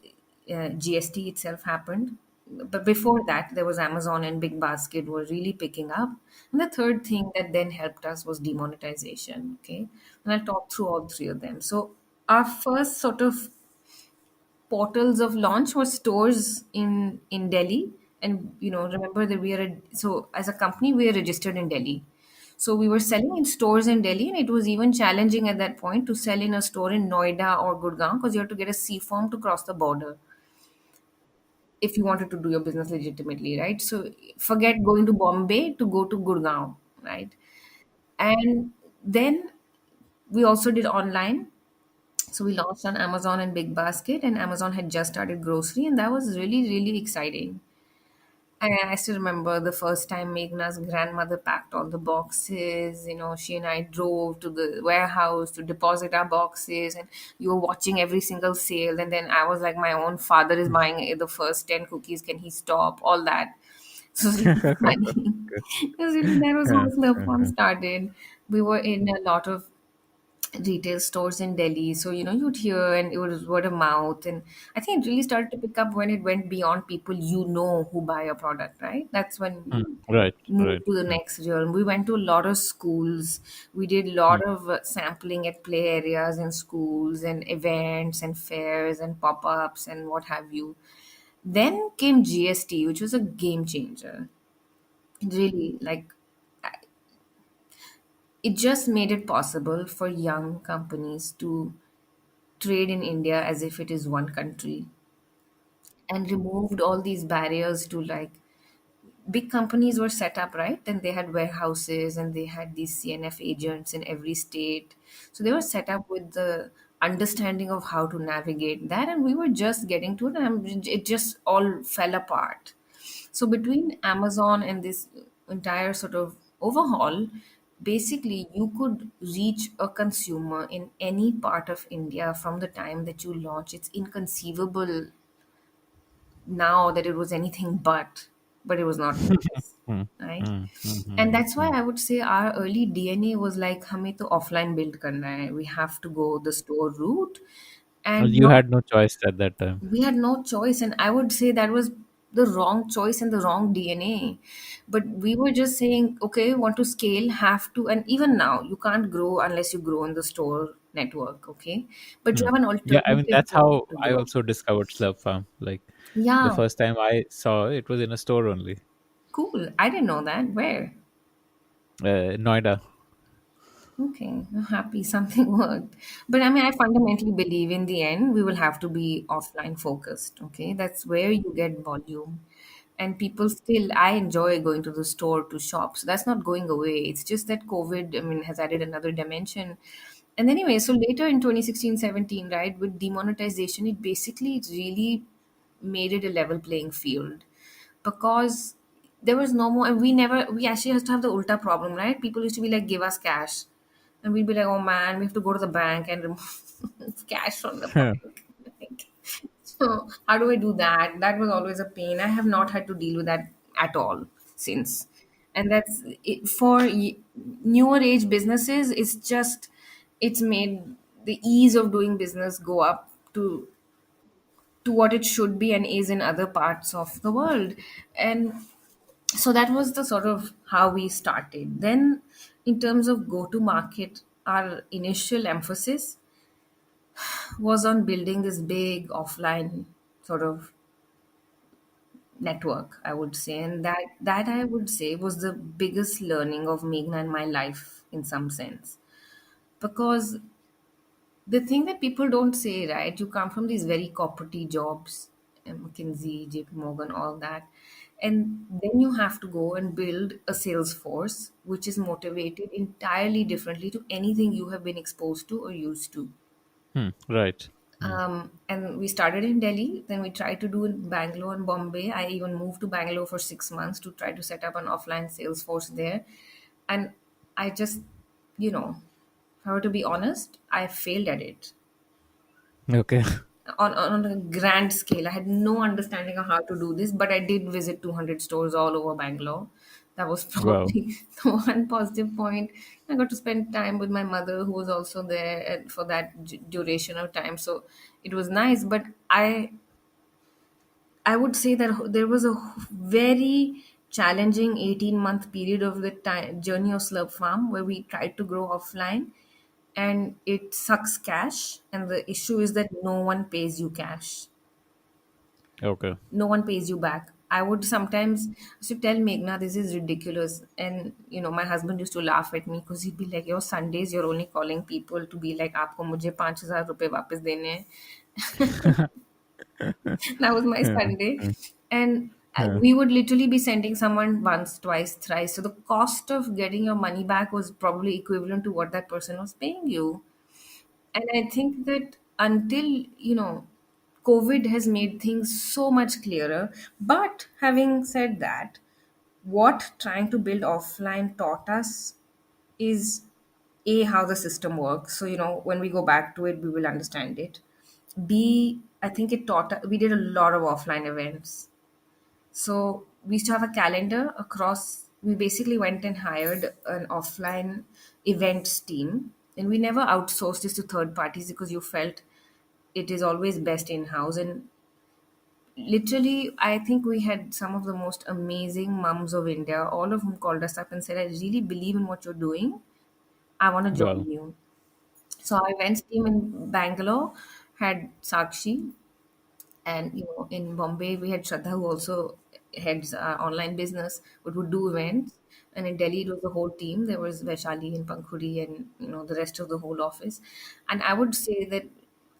GST itself happened, but before that, there was Amazon and Big Basket were really picking up. And the third thing that then helped us was demonetization. Okay, and I'll talk through all three of them. So, our first sort of portals of launch were stores in Delhi. And remember that so as a company we are registered in Delhi. So we were selling in stores in Delhi, and it was even challenging at that point to sell in a store in Noida or Gurgaon because you have to get a C form to cross the border if you wanted to do your business legitimately, right? So forget going to Bombay to go to Gurgaon, right? And then we also did online. So we launched on Amazon and Big Basket, and Amazon had just started grocery, and that was really, really exciting. And I still remember the first time Meghna's grandmother packed all the boxes. She and I drove to the warehouse to deposit our boxes, and you were watching every single sale. And then I was like, my own father is buying the first 10 cookies. Can he stop? All that. So it's really funny. Because that was how
Yeah,
Slurp Farm
uh-huh.
started. We were in a lot of retail stores in Delhi. So, you'd hear and it was word of mouth. And I think it really started to pick up when it went beyond people who buy a product, right? That's when
Hmm.
you
Right. Right.
moved to the
Hmm.
next realm. We went to a lot of schools. We did a
Hmm.
lot of sampling at play areas in schools and events and fairs and pop ups and what have you. Then came GST, which was a game changer. Really, like, it just made it possible for young companies to trade in India as if it is one country and removed all these barriers to, like, big companies were set up, right? And they had warehouses and they had these CNF agents in every state. So they were set up with the understanding of how to navigate that. And we were just getting to it, and it just all fell apart. So between Amazon and this entire sort of overhaul, basically you could reach a consumer in any part of India from the time that you launch. It's inconceivable now that it was anything but it was not the case,
Hmm.
right?
Hmm. Hmm.
And
Hmm.
that's why
Hmm.
I would say our early DNA was like, हमें तो offline build करना है. We have to go the store route,
Well,
and
you
not
had no choice at that time.
we had no choice. And I would say that was the wrong choice and the wrong DNA. But we were just saying, okay, want to scale, have to. And even now, you can't grow unless you grow in the store network, okay? But you
Hmm.
have an
Yeah, I mean
alternative
that's
point
how
to
I
grow.
also discovered Slurp Farm. Like the
Yeah,
first time I saw it was in a store only,
cool. I didn't know that. Where?
Noida.
Okay, I'm happy something worked. But I mean, I fundamentally believe in the end, we will have to be offline focused. Okay, that's where you get volume. And people still, I enjoy going to the store to shop. So that's not going away. It's just that COVID, I mean, has added another dimension. And anyway, so later in 2016, 17, right, with demonetization, it basically really made it a level playing field because there was no more, and we actually used to have the ulta problem, right? People used to be like, give us cash. And we'd be like, oh man, we have to go to the bank and remove cash from the bank. Like, so, how do I do that? That was always a pain. I have not had to deal with that at all since. And that's it, for newer age businesses, it's made the ease of doing business go up to what it should be and is in other parts of the world. And so that was the sort of how we started. Then, in terms of go to market, our initial emphasis was on building this big offline sort of network, I would say. And that I would say was the biggest learning of Meghna in my life in some sense. Because the thing that people don't say, right? You come from these very corporate jobs, McKinsey, JP Morgan, all that. And then you have to go and build a sales force which is motivated entirely differently to anything you have been exposed to or used to.
Hmm. Right. Hmm.
And we started in Delhi, then we tried to do in Bangalore and Bombay. I even moved to Bangalore for 6 months to try to set up an offline sales force there. And I just, you know, if I were to be honest, I failed at it
Okay.
on a grand scale. I had no understanding of how to do this, but I did visit 200 stores all over Bangalore. That was
Wow.
probably the one positive point. I got to spend time with my mother, who was also there for that duration of time. So it was nice, but I would say that there was a very challenging 18-month period of the time, journey of Slurp Farm where we tried to grow offline, and it sucks cash. And the issue is that no one pays you cash,
Okay.
no one pays you back. I would sometimes used to tell Meghna, this is ridiculous. And, my husband used to laugh at me because he'd be like, your Sundays, you're only calling people to be like, आपको मुझे 5,000 रुपए वापस देने हैं. That was my Sunday. And
Huh.
we would literally be sending someone once, twice, thrice. So the cost of getting your money back was probably equivalent to what that person was paying you. And I think that until, COVID has made things so much clearer. But having said that, what trying to build offline taught us is A, how the system works. So, when we go back to it, we will understand it. B, I think it taught, we did a lot of offline events. So we used to have a calendar across. We basically went and hired an offline events team And we never outsourced this to third parties because you felt it is always best in house. And literally, I think we had some of the most amazing mums of India, all of whom called us up and said, I really believe in what you're doing. I want to join
Wow.
you. So our events team in Bangalore had Sakshi, and in Bombay we had Shraddha, who also heads online business, but would do events. And in Delhi it was the whole team. There was Vaishali and Pankhuri and the rest of the whole office. And I would say that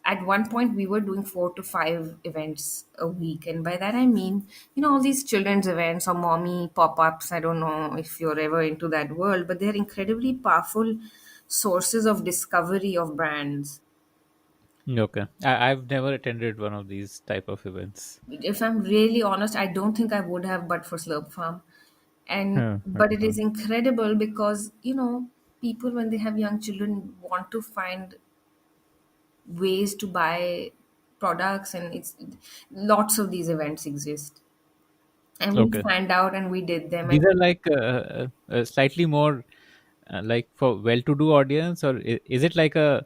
at one point we were doing 4 to 5 events a week, and by that I mean all these children's events or mommy pop-ups. I don't know if you're ever into that world, but they're incredibly powerful sources of discovery of brands.
Okay. I've never attended one of these type of events.
If I'm really honest, I don't think I would have but for Slurp Farm. And
Huh,
but it
okay.
is incredible because people when they have young children want to find ways to buy products, and it's lots of these events exist. And we
Okay.
found out and we did them.
These
And
are like slightly more like for well-to-do audience, or is it like a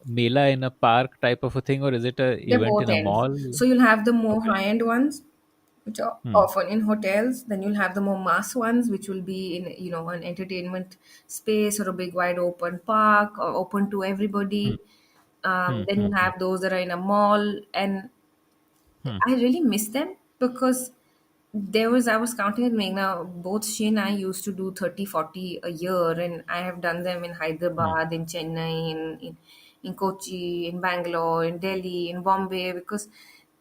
mela in a park type of a thing, or is it a
they're
event
both
in a
ends.
mall?
So you'll have the more
Okay.
high-end ones, which are
Hmm.
often in hotels. Then you'll have the more mass ones, which will be in an entertainment space or a big wide open park or open to
Hmm.
everybody.
Hmm.
Then
Hmm.
you
Hmm.
have those that are in a mall, and
Hmm.
I really miss them because I was counting with Meghna, both she and I used to do 30, 40 a year, and I have done them in
Hmm.
Hyderabad, in Chennai, in Kochi, in Bangalore, in Delhi, in Bombay, because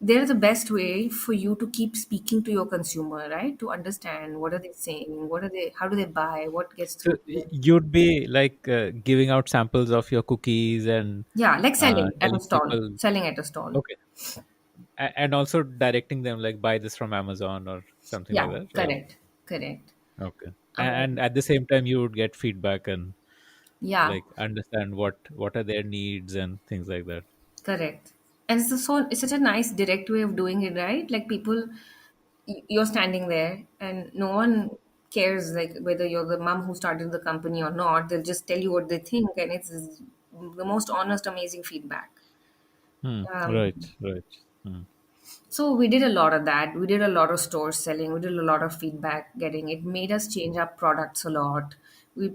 they're the best way for you to keep speaking to your consumer, right? To understand what are they saying, how do they buy, what gets
So
through to them.
you'd be like giving out samples of your cookies and
Yeah, like selling at a
telling
stall,
people,
selling at a stall.
okay, and also directing them like buy this from Amazon or something like
Yeah,
that. Or
correct, correct.
okay, and
Um,
at the same time you would get feedback and
yeah,
like understand what are their needs and things like that.
correct. And it's such a nice direct way of doing it, right? Like people, you're standing there, and no one cares like whether you're the mom who started the company or not. They'll just tell you what they think, and it's the most honest, amazing feedback.
Hmm. Right.
Um,
Right. Hmm.
so we did a lot of that. We did a lot of store selling. We did a lot of feedback getting. It made us change our products a lot. We,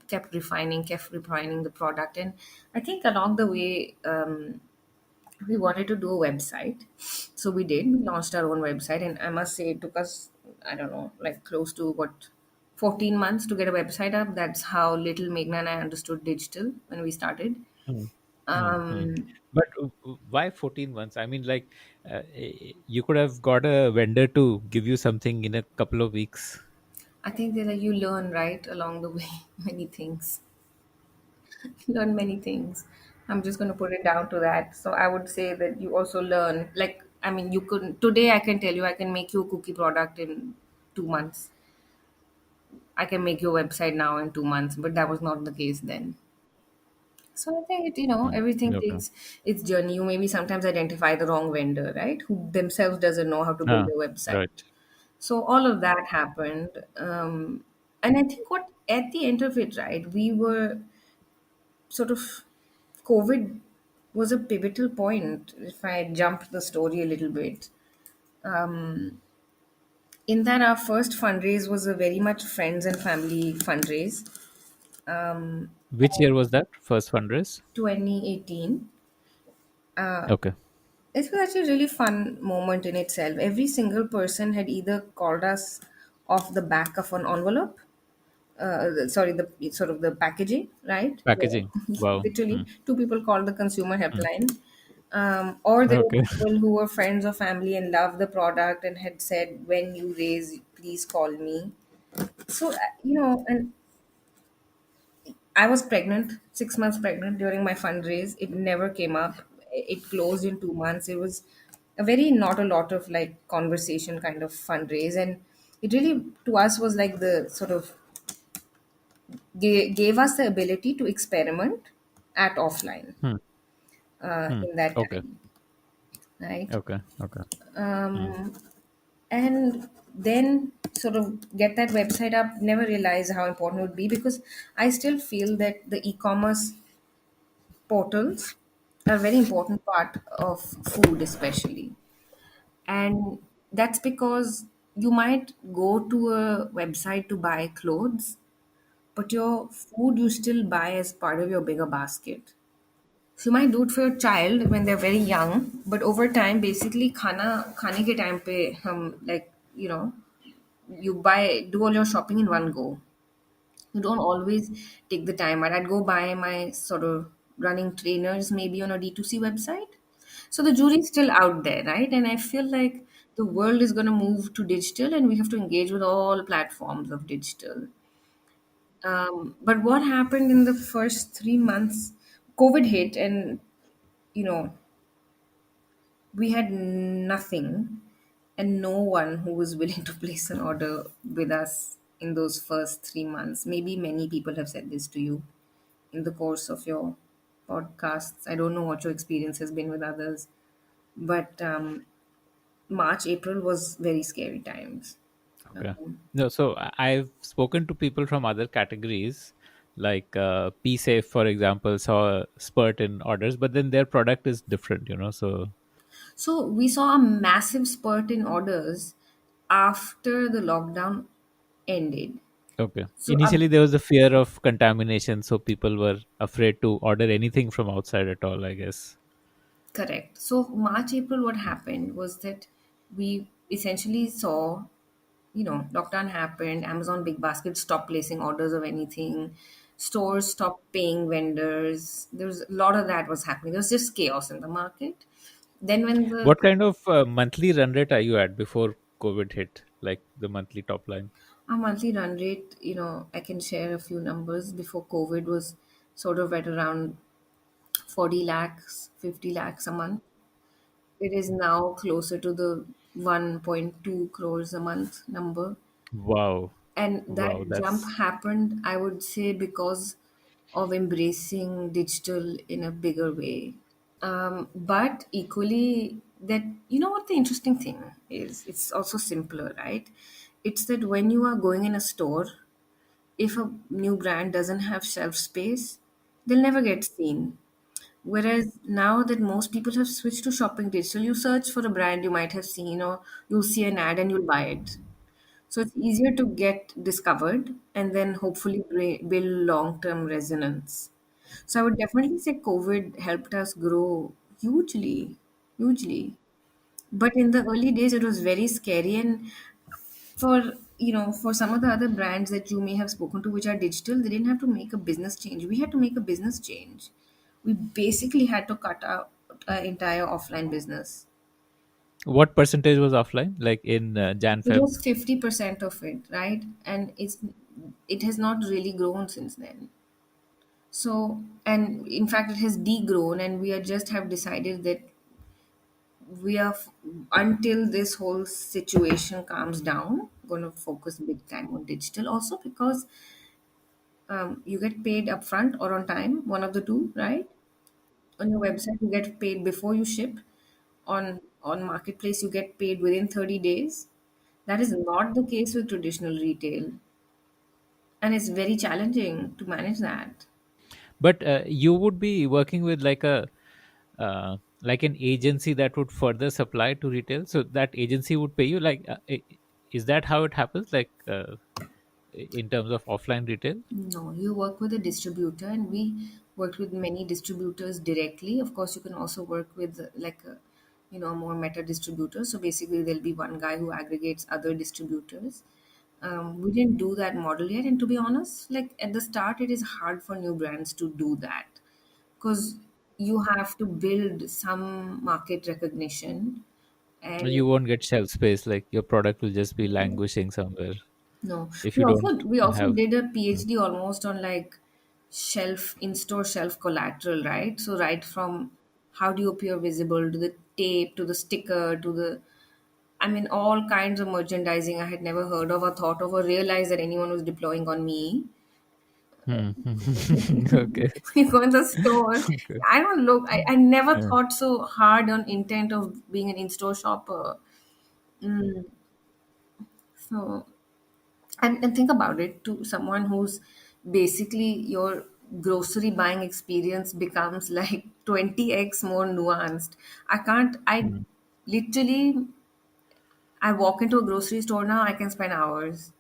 kept refining the product, and I think along the way. We wanted to do a website, so we did. We launched our own website, and I must say it took us, I don't know, like close to 14 months to get a website up. That's how little Meghna and I understood digital when we started.
Hmm. Hmm. Hmm.
um
But why 14 months? I mean, like, you could have got a vendor to give you something in a couple of weeks.
I think that you learn right along the way many things. Learn many things. I'm just going to put it down to that. So I would say that you also learn, like, I mean, you could today, I can tell you I can make you a cookie product in 2 months. I can make your website now in 2 months, but that was not the case then. So I think
Hmm.
everything
Okay.
takes its journey. You maybe sometimes identify the wrong vendor, right? Who themselves doesn't know how to build
Ah,
a website.
right.
So all of that happened. And I think what at the end of it, right, we were sort of COVID was a pivotal point. If I jumped the story a little bit, in that our first fundraise was a very much friends and family fundraise. Um,
Which year was that first fundraise?
2018.
Okay.
It was actually a really fun moment in itself. Every single person had either called us off the back of an envelope, sorry, the sort of the packaging, right?
Packaging. Wow. Hmm.
Literally, two people called the consumer helpline, or there were
Okay.
people who were friends or family and loved the product and had said, "When you raise, please call me." So and I was pregnant, 6 months pregnant during my fundraise. It never came up. It closed in 2 months. It was a very not a lot of like conversation kind of fundraise, and it really to us was like the sort of gave us the ability to experiment at offline
Hmm. Hmm.
in that
Okay.
time, right?
Okay. Okay. Hmm.
and then sort of get that website up, never realize how important it would be, because I still feel that the e-commerce portals are a very important part of food, especially. And that's because you might go to a website to buy clothes, but your food you still buy as part of your bigger basket. So you might do it for your child when they're very young, but over time, basically, खाने के time पे हम, like, you buy, do all your shopping in one go. You don't always take the time. I'd go buy my sort of running trainers maybe on a D2C website. So the jury's still out there, right? And I feel like the world is going to move to digital, and we have to engage with all platforms of digital. But what happened in the first 3 months? COVID hit, and you know, we had nothing and no one who was willing to place an order with us in those first 3 months. Maybe many people have said this to you in the course of your podcasts. I don't know what your experience has been with others, but March, April was very scary times.
Okay. No, so I've spoken to people from other categories, like P-Safe, for example, saw a spurt in orders, but then their product is different, So
So we saw a massive spurt in orders after the lockdown ended.
okay.
So
Initially, there was a fear of contamination, so people were afraid to order anything from outside at all, I guess.
correct. So March, April, what happened was that we essentially saw, lockdown happened, Amazon Big Basket stopped placing orders of anything, stores stopped paying vendors. There was a lot of that was happening. There was just chaos in the market. Then when the
What kind of monthly run rate are you at before COVID hit, like the monthly top line?
our monthly run rate, I can share a few numbers. Before COVID was sort of at around 40 lakhs, 50 lakhs a month. It is now closer to the 1.2 crores a month number.
Wow.
And
Wow,
that jump
that's
happened, I would say, because of embracing digital in a bigger way. But equally, that, what the interesting thing is, it's also simpler, right? It's that when you are going in a store, if a new brand doesn't have shelf space, they'll never get seen. Whereas now that most people have switched to shopping digital, you search for a brand you might have seen, or you'll see an ad and you'll buy it. So it's easier to get discovered and then hopefully build long term resonance. So I would definitely say COVID helped us grow hugely, hugely. But in the early days, it was very scary. And for some of the other brands that you may have spoken to, which are digital, they didn't have to make a business change. We had to make a business change. We basically had to cut out our entire offline business.
what percentage was offline, like in Jan
It
Feb?
was 50% of it, right? And it has not really grown since then. So, and in fact, it has degrown, and we are just have decided that we are, until this whole situation calms down, going to focus big time on digital. Also, because you get paid upfront or on time, one of the two, right? On your website, you get paid before you ship. On marketplace, you get paid within 30 days. That is not the case with traditional retail, and it's very challenging to manage that.
But you would be working with like an agency that would further supply to retail, so that agency would pay you. Like, is that how it happens? Like in terms of offline retail?
No, you work with a distributor, and we worked with many distributors directly. Of course, you can also work with like a, more meta distributor. So basically, there'll be one guy who aggregates other distributors. We didn't do that model yet, and to be honest, like at the start, it is hard for new brands to do that because you have to build some market recognition. And
You won't get shelf space. Like your product will just be languishing somewhere
no,
if
we
you don't
also we also
have.
did a PhD almost on like shelf in-store shelf collateral, right? So right from how do you appear visible to the tape to the sticker to the, I mean, all kinds of merchandising I had never heard of or thought of or realized that anyone was deploying on me.
Hmm. Okay.
You go in the store.
Okay.
I don't look. I never
Yeah.
thought so hard on intent of being an in-store shopper. Mm. So, and think about it, to someone who's basically your grocery buying experience becomes like 20x more nuanced. I
Hmm.
literally, I walk into a grocery store now, I can spend hours.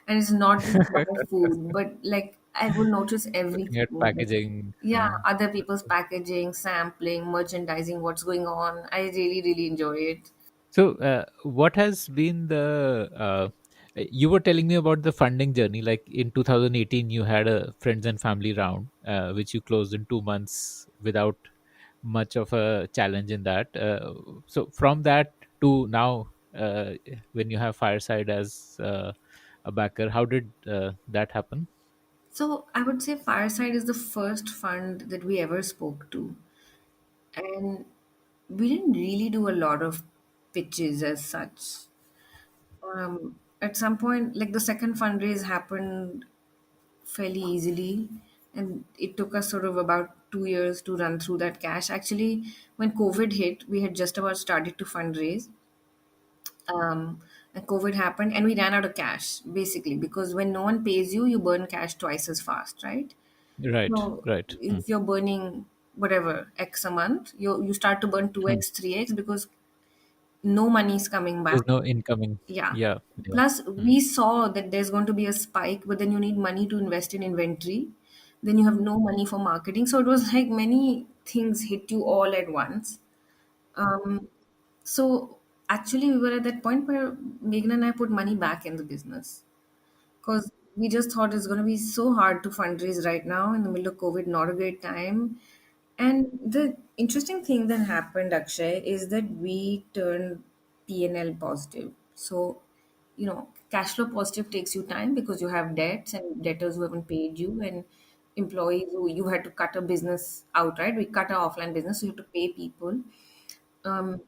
And it's not just about food, but like I will notice
Looking at
everything. Like,
packaging.
yeah, other people's packaging, sampling, merchandising, what's going on. I really, really enjoy it.
So, what has been the? You were telling me about the funding journey. Like in 2018, you had a friends and family round, which you closed in 2 months without much of a challenge in that. So, from that to now, when you have Fireside as a backer, how did that happen?
So I would say Fireside is the first fund that we ever spoke to. And we didn't really do a lot of pitches as such. At some point, like the second fundraise happened fairly easily, and it took us sort of about 2 years to run through that cash. Actually, when COVID hit, we had just about started to fundraise, and COVID happened, and we ran out of cash basically because when no one pays you, you burn cash twice as fast, right?
Right,
So
right. Hmm.
if you're burning whatever X a month, you start to burn
Hmm.
2x, 3x because no money is coming back.
There's no incoming.
Yeah.
Yeah, yeah.
Plus,
Hmm.
we saw that there's going to be a spike, but then you need money to invest in inventory. Then you have no money for marketing. So it was like many things hit you all at once. Um, so actually, we were at that point where Megan and I put money back in the business because we just thought it's going to be so hard to fundraise right now in the middle of COVID, not a great time. And the interesting thing that happened, Akshay, is that we turned P&L positive. So, cash flow positive takes you time because you have debts and debtors who haven't paid you and employees who you had to cut a business outright. We cut our offline business, so you have to pay people. Um,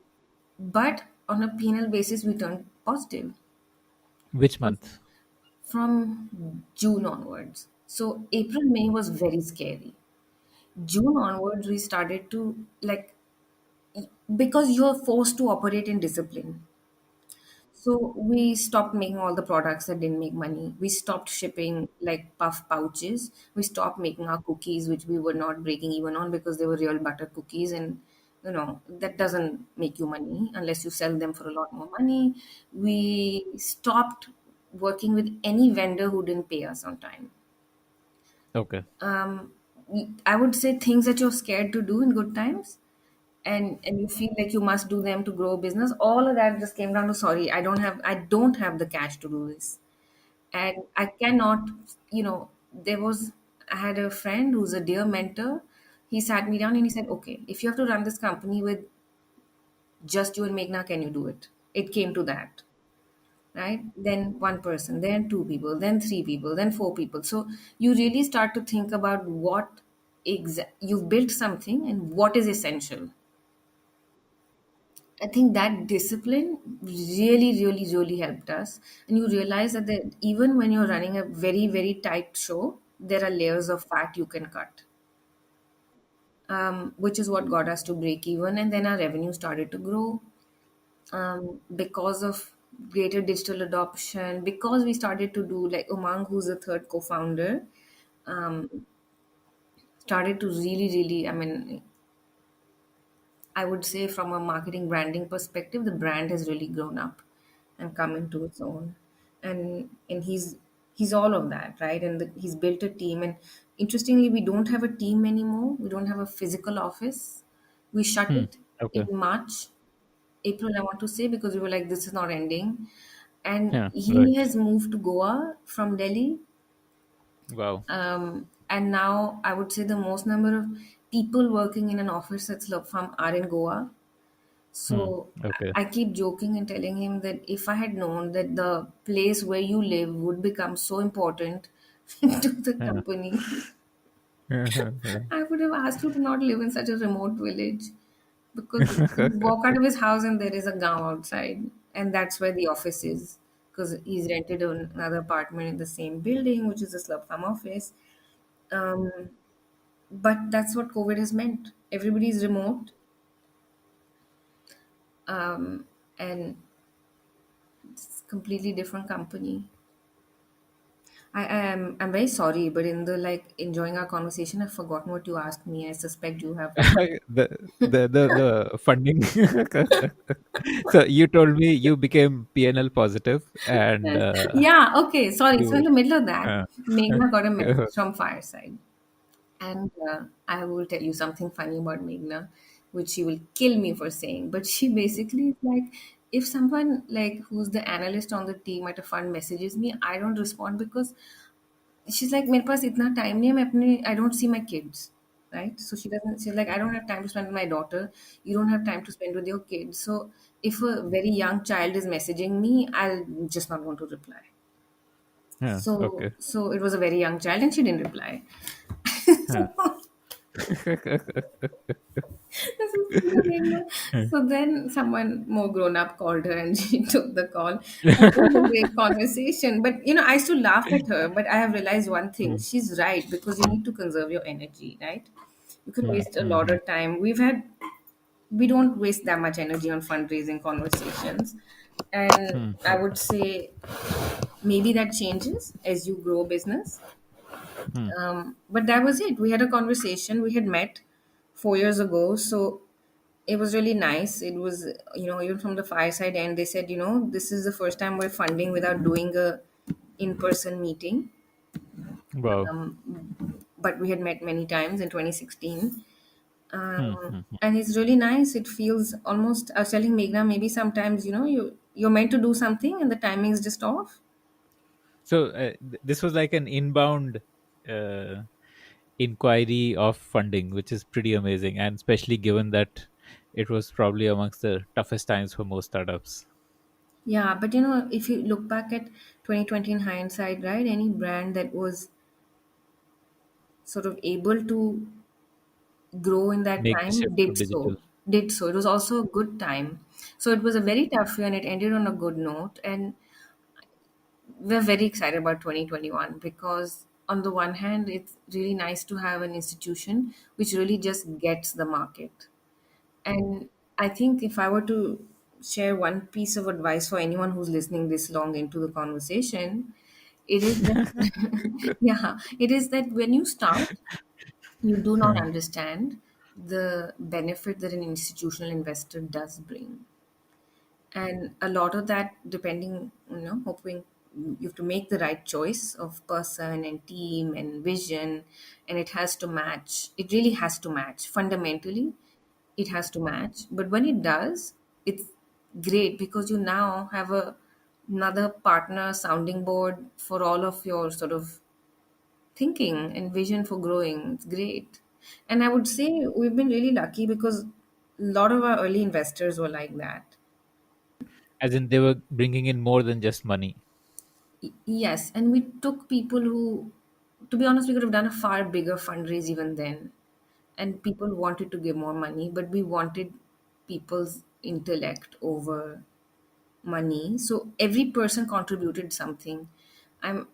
but on a P&L basis, we turned positive
Which month?
from June onwards. So April, May was very scary. June onwards, we started to like because you're forced to operate in discipline. So we stopped making all the products that didn't make money. We stopped shipping like puff pouches. We stopped making our cookies, which we were not breaking even on because they were real butter cookies, and that doesn't make you money unless you sell them for a lot more money. We stopped working with any vendor who didn't pay us on time.
Okay.
Um, I would say things that you're scared to do in good times and you feel like you must do them to grow a business. All of that just came down to sorry, I don't have the cash to do this. And I cannot, there was I had a friend who's a dear mentor. He sat me down and he said, okay, if you have to run this company with just you and Meghna, can you do it? It came to that, right? Then one person, then two people, then three people, then four people. So you really start to think about what you've built something and what is essential. I think that discipline really, really, really helped us. And you realize that even when you're running a very, very tight show, there are layers of fat you can cut, which is what got us to break even. And then our revenue started to grow because of greater digital adoption, because we started to do like Umang, who's the third co founder, started to really, really, I mean, I would say from a marketing branding perspective, the brand has really grown up and come into its own. And he's all of that, right? And he's built a team. And interestingly, we don't have a team anymore. We don't have a physical office. We shut
Hmm.
it
Okay.
in March, April, I want to say, because we were like, this is not ending. And
Yeah.
he
Right.
has moved to Goa from Delhi,
Wow.
and now I would say the most number of people working in an office at Slurrp Farm are in Goa.
Hmm.
So
Okay.
I keep joking and telling him that if I had known that the place where you live would become so important to the
Yeah.
company,
Yeah.
I would have asked you to not live in such a remote village because you walk out of his house and there is a gaon outside, and that's where the office is because he's rented another apartment in the same building, which is the Slurp Farm office. Um, but that's what COVID has meant. Everybody is remote, and completely different company. I'm very sorry, but in the like enjoying our conversation, I've forgotten what you asked me. I suspect you have too.
The funding. So you told me you became PNL positive, and
Yeah, okay, sorry. So
you.
in the middle of that,
Uh,
Meghna got a message from Fireside. And I will tell you something funny about Meghna, which she will kill me for saying. But she basically is like, if someone like who's the analyst on the team at a fund messages me, I don't respond because she's like, मेरे पास इतना time नहीं है, I don't see my kids, right? So she's like, I don't have time to spend with my daughter. You don't have time to spend with your kids. So if a very young child is messaging me, I'll just not want to reply.
yeah,
So
okay.
so it was a very young child and she didn't reply.
Huh.
This is amazing. So then someone more grown up called her and she took the call. And it was a great conversation. But I used to laugh at her, but I have realized one thing.
Hmm,
She's right because you need to conserve your energy, right? You can
hmm,
waste a
hmm,
lot
hmm,
of time. We don't waste that much energy on fundraising conversations. And
hmm,
I would say maybe that changes as you grow business.
hmm.
But that was it. We had a conversation. We had met 4 years ago. So it was really nice. It was, even from the fireside end, they said, this is the first time we're funding without doing a in-person meeting.
Wow.
But we had met many times in 2016.
Hmm, hmm, hmm.
And it's really nice. It feels almost, I was telling Meghna, maybe sometimes, you're meant to do something and the timing is just off.
So this was like an inbound uh, inquiry of funding, which is pretty amazing, and especially given that it was probably amongst the toughest times for most startups.
Yeah, but if you look back at 2020 in hindsight, right, any brand that was sort of able to grow in that
Make the
time
shift to digital.
did so. It was also a good time. So it was a very tough year and it ended on a good note. And we're very excited about 2021 because on the one hand, it's really nice to have an institution which really just gets the market. And I think if I were to share one piece of advice for anyone who's listening this long into the conversation, it is that yeah, it is that when you start, you do not understand the benefit that an institutional investor does bring. And a lot of that, depending, hoping you have to make the right choice of person and team and vision, and it has to match. It really has to match. Fundamentally, it has to match. But when it does, it's great because you now have another partner sounding board for all of your sort of thinking and vision for growing. It's great. And I would say we've been really lucky because a lot of our early investors were like that.
As in, they were bringing in more than just money.
Yes, and we took people who, to be honest, we could have done a far bigger fundraise even then. And people wanted to give more money, but we wanted people's intellect over money. So every person contributed something. I'm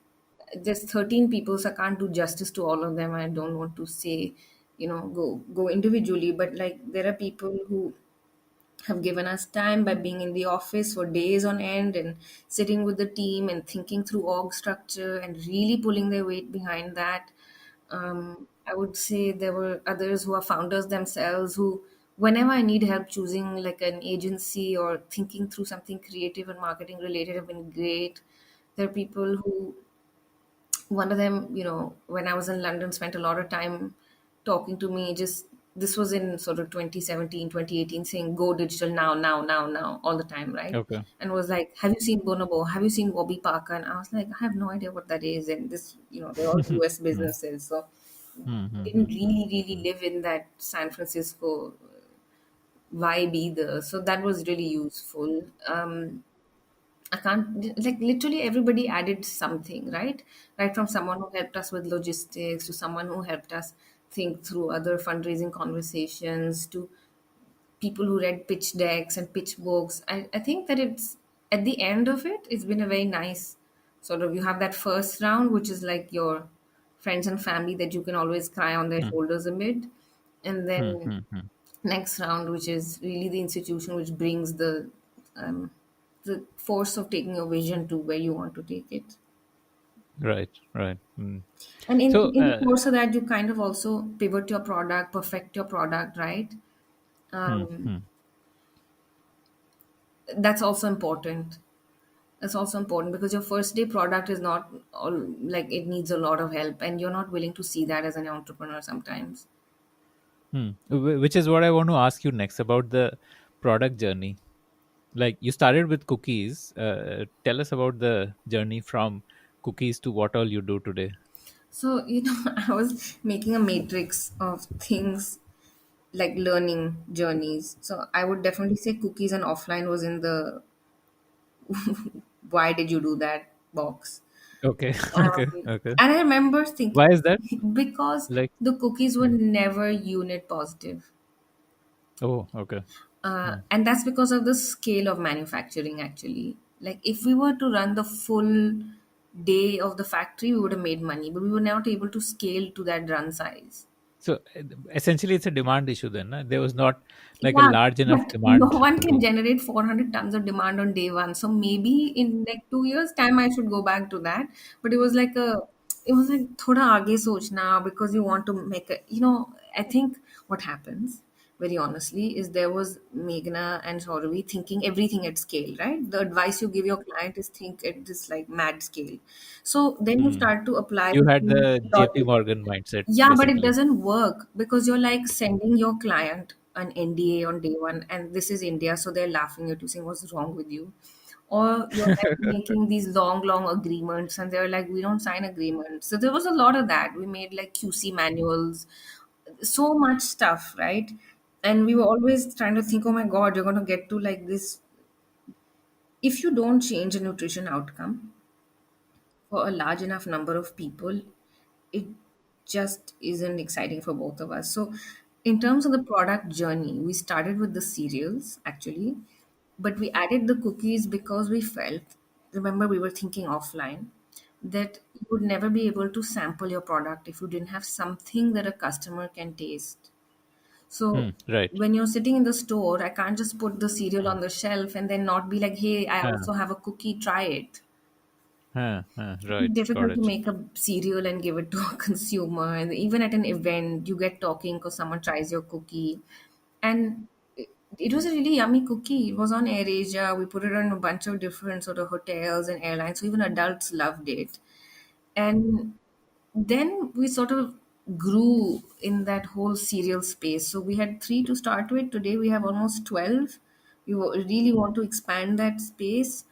There's 13 people, so I can't do justice to all of them. I don't want to say, go individually, but like there are people who have given us time by being in the office for days on end and sitting with the team and thinking through org structure and really pulling their weight behind that. I would say there were others who are founders themselves who, whenever I need help choosing like an agency or thinking through something creative and marketing related, have been great. There are people who, one of them, when I was in London, spent a lot of time talking to me. Just this was in sort of 2017, 2018, saying go digital now, now, now, now, all the time, right?
Okay.
And was like, have you seen Bonobo? Have you seen Bobby Parker? And I was like, I have no idea what that is. And this, they're all US
Hmm,
businesses. So
hmm, hmm, hmm.
didn't really, really live in that San Francisco vibe either. So that was really useful. I can't, like, literally everybody added something, right? Right from someone who helped us with logistics to someone who helped us think through other fundraising conversations to people who read pitch decks and pitch books. I think that it's at the end of it, it's been a very nice sort of, you have that first round, which is like your friends and family that you can always cry on their
Hmm,
shoulders amid. And
hmm,
then
hmm, hmm.
next round, which is really the institution which brings the um, the force of taking your vision to where you want to take it.
Right, right. Mm.
And
So,
in the course of that, you kind of also pivot your product, perfect your product, right?
hmm,
Um,
hmm.
that's also important. That's also important because your first day product is not all like it needs a lot of help, and you're not willing to see that as an entrepreneur sometimes.
Which is what I want to ask you next about the product journey. Like you started with cookies. Tell us about the journey from cookies to what all you do today.
So, I was making a matrix of things like learning journeys. So, I would definitely say cookies and offline was in the why did you do that box.
Okay, okay,
Um,
okay.
and I remember thinking
Why is that?
because
Like,
the cookies were
hmm.
never unit positive.
Oh, okay. Hmm.
And that's because of the scale of manufacturing, actually. Like, if we were to run the full day of the factory, we would have made money, but we were not able to scale to that run size.
So essentially, it's a demand issue then. There was not like a
Yeah,
large enough
but no
demand
one can
to.
generate 400 tons of demand on day one. So maybe in like 2 years' time, I should go back to that. But it was like thoda aage sochna because you want to make a, I think what happens very honestly is there was Meghna and Shauravi thinking everything at scale, right? The advice you give your client is think at this like mad scale. So then you
Hmm.
start to apply
You
the
had
same
the JP
logic.
Morgan mindset,
Yeah, but it
basically.
doesn't work because you're like sending your client an NDA on day one, and this is India, so they're laughing at you, saying, "What's wrong with you?" Or you're like making these long, long agreements, and they're like, "We don't sign agreements." So there was a lot of that. We made like QC manuals, so much stuff, right? And we were always trying to think, "Oh my God, you're going to get to like this." If you don't change a nutrition outcome for a large enough number of people, it just isn't exciting for both of us. So, in terms of the product journey, we started with the cereals actually, but we added the cookies because we felt, remember, we were thinking offline, that you would never be able to sample your product if you didn't have something that a customer can taste.
Hmm.
So,
Right.
when you're sitting in the store, I can't just put the cereal on the shelf and then not be like, hey, I
Huh,
also have a cookie, try it.
right.
It's
Got
difficult to
it.
make a cereal and give it to a consumer. And even at an event, you get talking because someone tries your cookie. And it was a really yummy cookie. It was on AirAsia. We put it on a bunch of different sort of hotels and airlines. So even adults loved it. And then we sort of grew in that whole cereal space. So we had three to start with. Today we have almost 12. Really want to expand that space.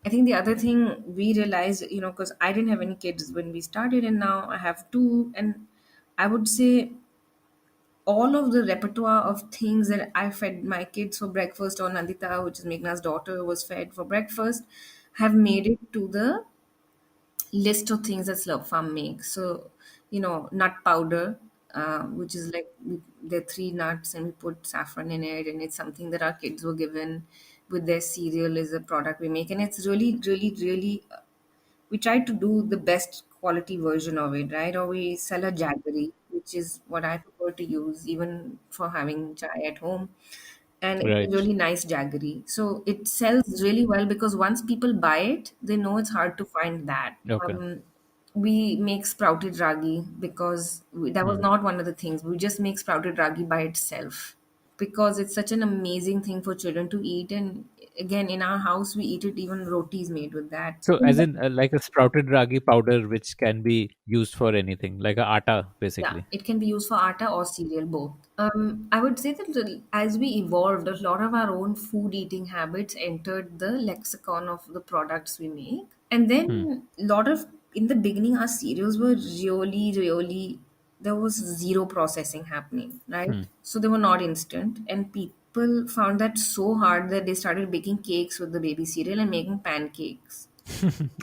I think the other thing we realized, because I didn't have any kids when we started, and now I have two. And I would say all of the repertoire of things that I fed my kids for breakfast, or Nandita, which is Meghna's daughter, was fed for breakfast, have made it to the list of things that Slurp Farm makes. So, nut powder, which is like there are three nuts and we put saffron in it, and it's something that our kids were given with their cereal is a product we make, and it's really, really, really. We try to do the best quality version of it, right? Or we sell a jaggery, which is what I prefer to use even for having chai at home, and it's a
Right.
really nice jaggery. So it sells really well because once people buy it, they know it's hard to find that.
Okay.
We make sprouted ragi because that was
Hmm.
not one of the things. We just make sprouted ragi by itself because it's such an amazing thing for children to eat. And again, in our house, we eat it even rotis made with that.
So, as in like a sprouted ragi powder, which can be used for anything, like a atta,
Yeah,
basically.
it can be used for atta or cereal, both. I would say that as we evolved, a lot of our own food eating habits entered the lexicon of the products we make. And
Hmm.
then a lot of, in the beginning, our cereals were really, really, there was zero processing happening, right?
Hmm.
So they were not instant. And people found that so hard that they started baking cakes with the baby cereal and making pancakes.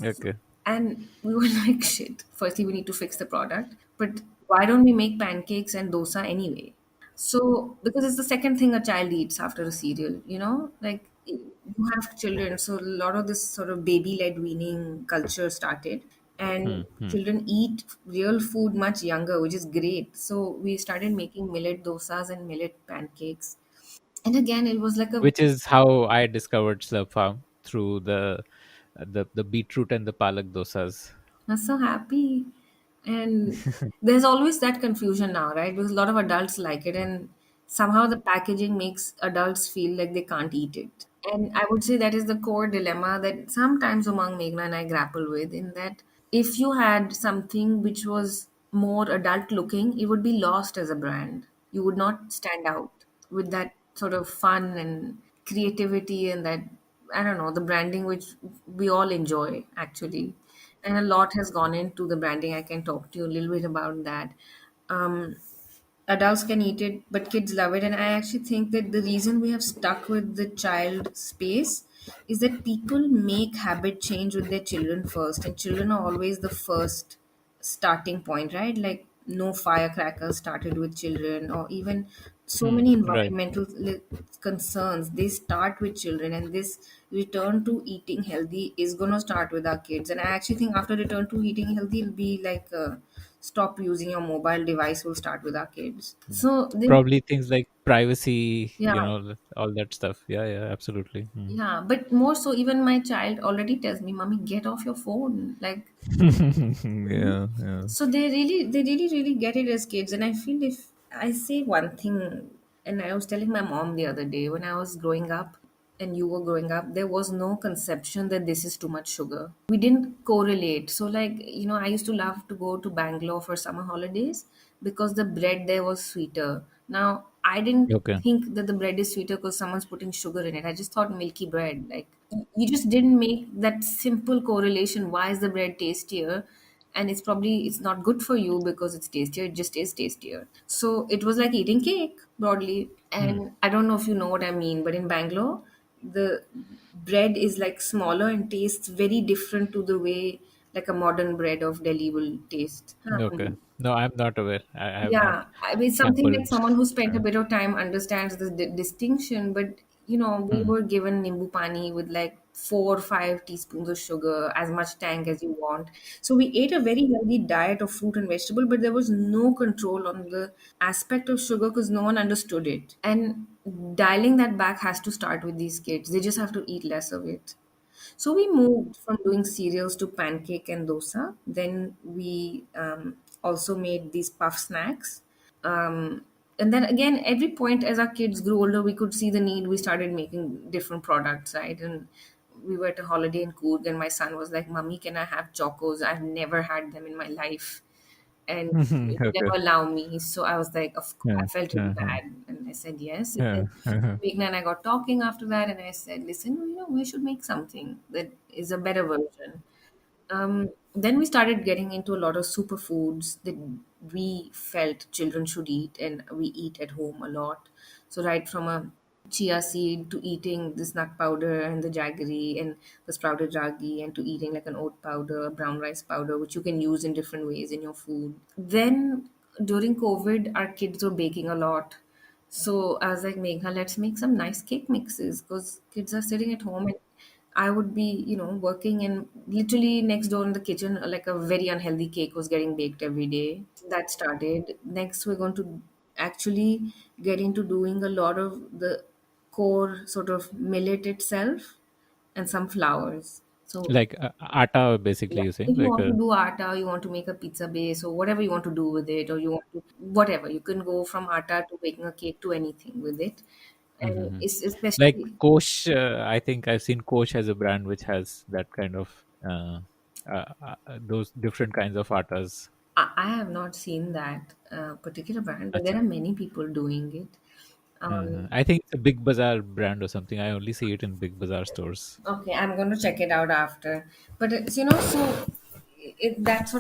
Okay.
And we were like, shit, firstly, we need to fix the product. But why don't we make pancakes and dosa anyway? So, because it's the second thing a child eats after a cereal, like you have children. So, a lot of this sort of baby led weaning culture started.
Hmm.
And
Hmm.
children eat real food much younger, which is great. So, we started making millet dosas and millet pancakes. And again, it was like a
Which is how I discovered Slurp Farm. through the beetroot and the palak dosas.
I'm so happy. And there's always that confusion now, right? Because a lot of adults like it, and somehow the packaging makes adults feel like they can't eat it. And I would say that is the core dilemma that sometimes Umang, Meghna, and I grapple with, in that if you had something which was more adult looking, it would be lost as a brand. You would not stand out with that sort of fun and creativity and that, I don't know, the branding which we all enjoy actually. And a lot has gone into the branding. I can talk to you a little bit about that. Um, Adults can eat it, but kids love it. And I actually think that the reason we have stuck with the child space is that people make habit change with their children first, and children are always the first starting point, right? Like no firecrackers started with children, or even so many
Right.
environmental concerns, they start with children. And this return to eating healthy is going to start with our kids. And I actually think after return to eating healthy, it'll be like stop using your mobile device will start with our kids. So they,
Probably things like privacy,
yeah,
all that stuff. Yeah, yeah, absolutely.
yeah, but more so, even my child already tells me, "Mommy, get off your phone." Like,
Yeah, yeah.
so they really get it as kids. And I feel if I say one thing, and I was telling my mom the other day, when I was growing up and you were growing up, there was no conception that this is too much sugar. We didn't correlate. So, like, I used to love to go to Bangalore for summer holidays because the bread there was sweeter. Now, I didn't
Okay.
think that the bread is sweeter because someone's putting sugar in it. I just thought milky bread. Like, you just didn't make that simple correlation. Why is the bread tastier? And it's not good for you because it's tastier. It just is tastier. So it was like eating cake broadly.
Hmm.
And I don't know if you know what I mean, but in Bangalore, the bread is like smaller and tastes very different to the way like a modern bread of Delhi will taste.
Okay. No, I'm not aware. I have not
Yeah, I mean, something like
sampled.
someone who spent a
Uh,
bit of time understands this distinction. But we
hmm.
were given nimbu pani with like 4 or 5 teaspoons of sugar, as much tang as you want. So we ate a very healthy diet of fruit and vegetable, but there was no control on the aspect of sugar because no one understood it. And dialing that back has to start with these kids. They just have to eat less of it. So we moved from doing cereals to pancake and dosa. Then we also made these puff snacks. And then again, every point as our kids grew older, we could see the need. We started making different products, right? And we were at a holiday in Coorg, and my son was like, "Mummy, can I have chocos? I've never had them in my life." And he would
Okay.
never allow me. So I was like,
Yeah,
I felt really
yeah,
bad. And I said yes. And
yeah,
then Meghna and I got talking after that. And I said, listen, we should make something that is a better version. Then we started getting into a lot of superfoods that we felt children should eat, and we eat at home a lot. So right from a chia seed to eating this nut powder and the jaggery and the sprouted ragi, and to eating like an oat powder, brown rice powder, which you can use in different ways in your food. Then during COVID, our kids were baking a lot. So I was like, Megha, let's make some nice cake mixes because kids are sitting at home, and I would be, working, and literally next door in the kitchen, like a very unhealthy cake was getting baked every day. That started. Next, we're going to actually get into doing a lot of the core sort of millet itself and some flours. So
like atta,
yeah,
basically, you're saying
if you
like
want to do atta, you want to make a pizza base or whatever you want to do with it, or you want to whatever, you can go from atta to making a cake to anything with it. And
Mhm.
it's
Like
especially
Kosh. I think I've seen Kosh as a brand which has that kind of those different kinds of attas.
I have not seen that particular brand, but there
Acha.
are many people doing it.
I think it's a Big Bazaar brand or something. I only see it in Big Bazaar stores.
Okay, I'm going to check it out after. But it's, so that's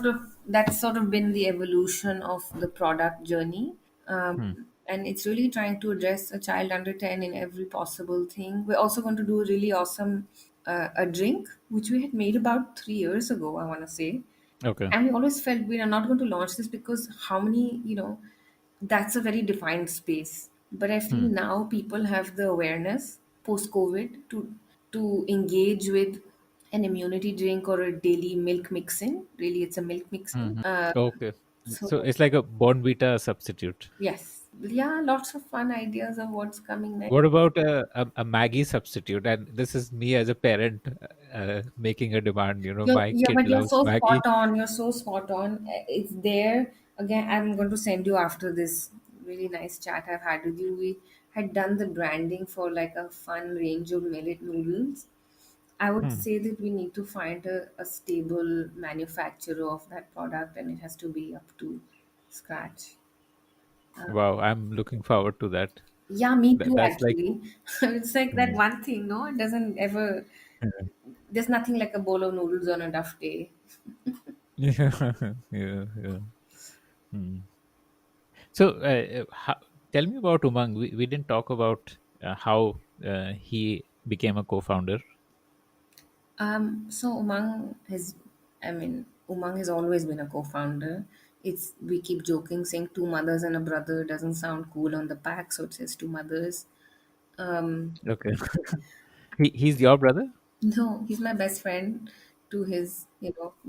sort of been the evolution of the product journey.
Hmm.
And it's really trying to address a child under 10 in every possible thing. We're also going to do a really awesome a drink, which we had made about 3 years ago, I want to say.
Okay.
And we always felt we are not going to launch this because how many, that's a very defined space. But I feel
Hmm.
now people have the awareness post COVID to engage with an immunity drink or a daily milk mixin. Really, it's a milk mixin.
Mhm. Okay. So
So
it's like a Bonvita substitute.
yes, Yeah, lots of fun ideas of what's coming next.
What about a Maggie substitute? And this is me as a parent making a demand. My
Yeah,
kid
but you're
loves
so
Maggie.
spot on. You're so spot on. It's there. Again, I'm going to send you after this really nice chat I've had with you. We had done the branding for like a fun range of millet noodles. I would
Hmm.
say that we need to find a stable manufacturer of that product, and it has to be up to scratch.
Wow, I'm looking forward to that.
Yeah, me too,
That's like,
actually. It's like that
hmm.
one thing, no? It doesn't ever, there's nothing like a bowl of noodles on a duff day.
Yeah, yeah, yeah. Hmm. So, tell me about Umang. We didn't talk about how he became a co-founder.
So Umang has always been a co-founder. We keep joking saying two mothers and a brother doesn't sound cool on the pack, so it says two mothers. Um,
Okay. He's your brother?
no, he's my best friend. To his,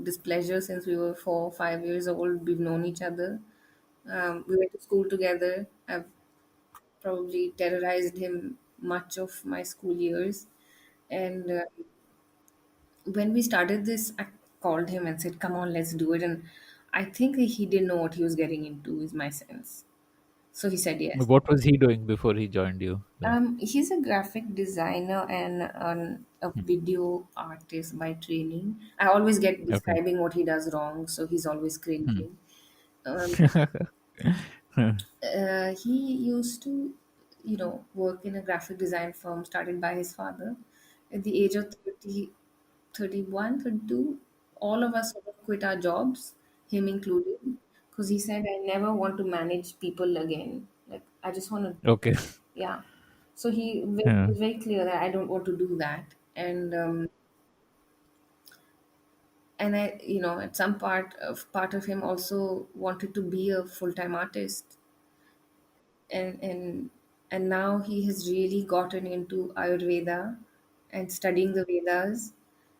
displeasure, since we were 4 or 5 years old, we've known each other. We went to school together. I've probably terrorized him much of my school years, and when we started this, I called him and said, "Come on, let's do it." And I think he didn't know what he was getting into, is my sense. So he said yes.
What was he doing before he joined you? Then.
He's a graphic designer and a
Hmm.
video artist by training. I always get
Okay.
describing what he does wrong, so he's always
Hmm.
cringing. Um,
Hmm.
he used to, work in a graphic design firm started by his father. At the age of 30, 31, 32, all of us sort of quit our jobs, him included, because he said, I never want to manage people again. Like, I just want to,
Okay.
yeah. So
Yeah.
was very clear that I don't want to do that. And at some part of him also wanted to be a full-time artist, and now he has really gotten into Ayurveda and studying the Vedas.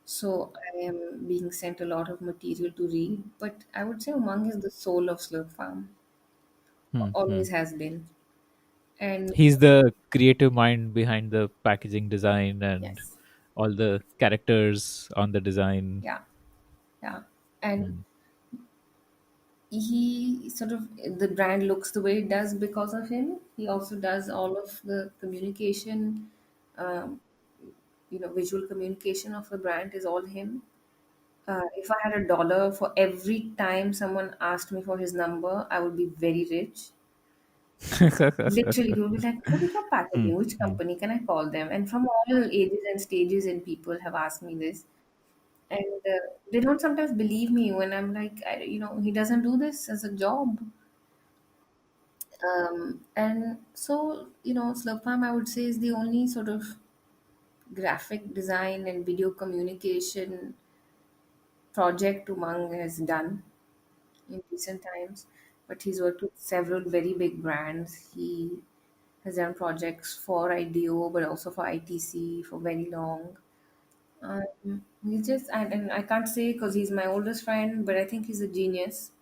So I am being sent a lot of material to read. But I would say Umang is the soul of Slurp Farm.
Hmm. Hmm.
Always has been. And
He's the creative mind behind the packaging design and
yes,
all the characters on the design.
yeah, yeah. And
Hmm.
he sort of, the brand looks the way it does because of him. He also does all of the communication, um, visual communication of the brand is all him. If I had $1 for every time someone asked me for his number, I would be very rich. Literally, he would be like, "What is your
Hmm.
packaging? Which
Hmm.
company can I call them?" And from all ages and stages, and people have asked me this, and they don't sometimes believe me when I'm like, he doesn't do this as a job. And so, Slurp Farm, I would say, is the only sort of graphic design and video communication project Umang has done in recent times, but he's worked with several very big brands. He has done projects for IDO, but also for ITC for very long. He's just, and I can't say because he's my oldest friend, but I think he's a genius.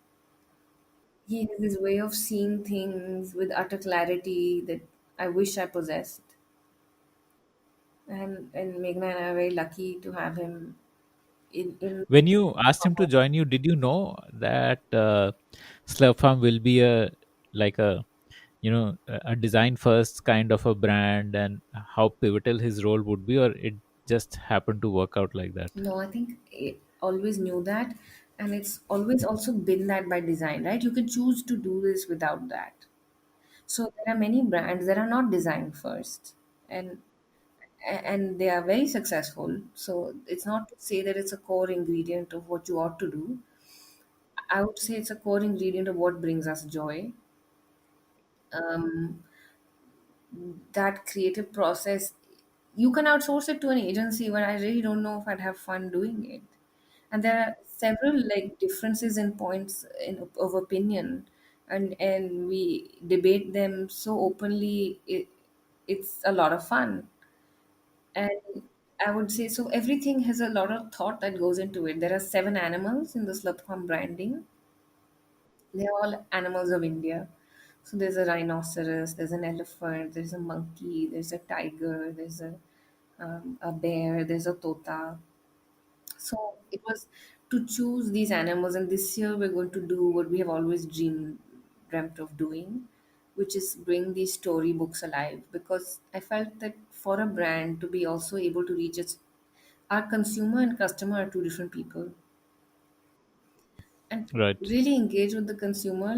He has this way of seeing things with utter clarity that I wish I possessed. And Meghna and I are very lucky to have him in
When you asked him to join you, did you know that Slurp Farm will be like a a design first kind of a brand, and how pivotal his role would be, or it just happened to work out like that?
No, I think it always knew that, and it's always also been that by design, right? You can choose to do this without that. So there are many brands that are not designed first, and and they are very successful. So it's not to say that it's a core ingredient of what you ought to do. I would say it's a core ingredient of what brings us joy. Um, that creative process, you can outsource it to an agency, but I really don't know if I'd have fun doing it. And there are several like differences in points of opinion, and we debate them so openly. It's a lot of fun, and I would say so. Everything has a lot of thought that goes into it. There are 7 animals in the Slurp Farm branding. They're all animals of India. So there's a rhinoceros, there's an elephant, there's a monkey, there's a tiger, there's a bear, there's a tota. So it was to choose these animals, and this year we're going to do what we have always dreamt of doing, which is bring these storybooks alive. Because I felt that for a brand to be also able to reach its our consumer and customer are two different people, and
Right.
really engage with the consumer.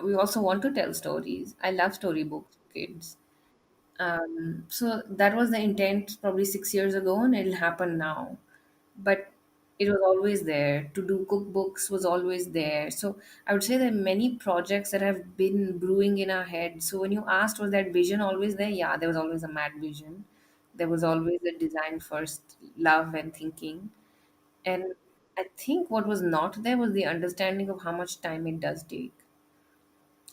We also want to tell stories. I love storybooks for kids. So that was the intent probably 6 years ago, and it'll happen now. But it was always there. To do cookbooks was always there. So I would say there are many projects that have been brewing in our head. So when you asked, was that vision always there? Yeah, there was always a mad vision. There was always a design first love and thinking. And I think what was not there was the understanding of how much time it does take.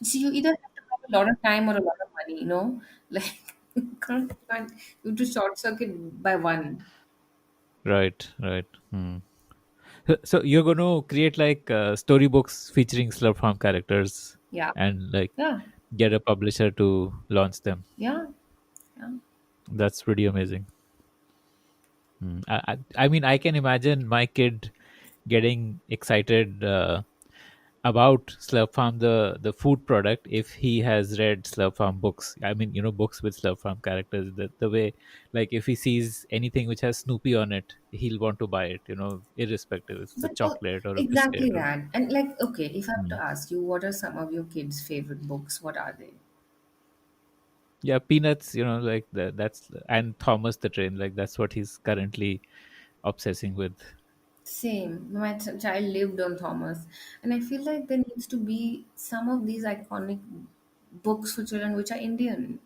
See, you either have to have a lot of time or a lot of money, you know? Like, you have to short circuit by one.
Right. Right. So you're going to create like storybooks featuring Slurp Farm characters
Yeah.
and like
Yeah.
get a publisher to launch them.
Yeah. Yeah.
That's pretty amazing. I mean, I can imagine my kid getting excited about Slurp Farm, the food product, if he has read Slurp Farm books. I mean, books with Slurp Farm characters. The way, like, if he sees anything which has Snoopy on it, he'll want to buy it. Irrespective if it's a
But oh,
chocolate or a
exactly
biscuit or.
that. And like, okay, if I have
Hmm.
to ask you, what are some of your kids' favorite books? What are they?
Yeah, Peanuts. Like that's and Thomas the Train. Like that's what he's currently obsessing with.
Same. My child lived on Thomas. And I feel like there needs to be some of these iconic books for children which are Indian.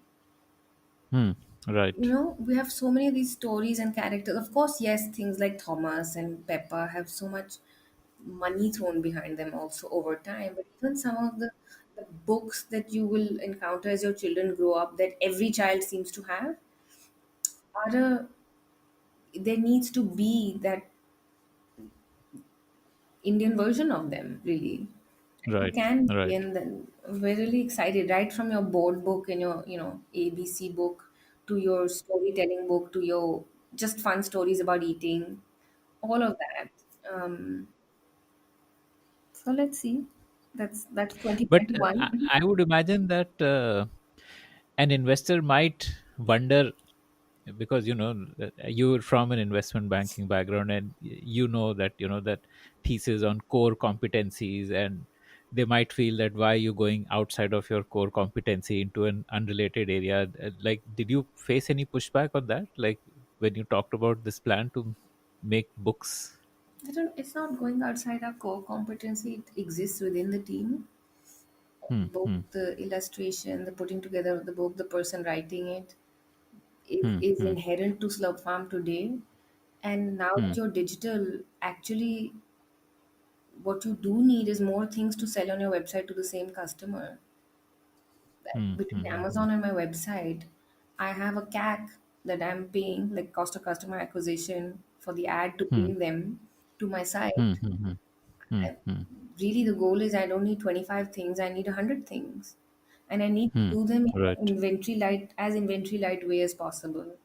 Hmm. Right.
We have so many of these stories and characters. Of course, yes, things like Thomas and Peppa have so much money thrown behind them also over time. But even some of the books that you will encounter as your children grow up that every child seems to have are there needs to be that Indian version of them, really. You
Right.
can be,
Right.
and then we're really excited, right from your board book and your, ABC book to your storytelling book to your just fun stories about eating, all of that. Um, so let's see. That's
But
2021.
I would imagine that an investor might wonder, because you're from an investment banking background, and you know that thesis on core competencies, and they might feel that why are you going outside of your core competency into an unrelated area. Like, did you face any pushback on that, like when you talked about this plan to make books?
It's not going outside our core competency. It exists within the team.
Hmm,
Both
hmm,
the illustration, the putting together of the book, the person writing it
hmm,
is
hmm,
inherent to Slurp Farm today. And now
hmm,
that you're digital, actually, what you do need is more things to sell on your website to the same customer.
hmm,
Between
hmm, hmm, hmm,
Amazon and my website, I have a CAC that I'm paying, like cost of customer acquisition, for the ad to
hmm,
bring them to my
hmm,
site.
hmm, hmm, hmm,
I,
hmm,
really, the goal is I don't need 25 things, I need 100 things. And I need to
hmm.
do them in
Right.
an inventory light way as possible.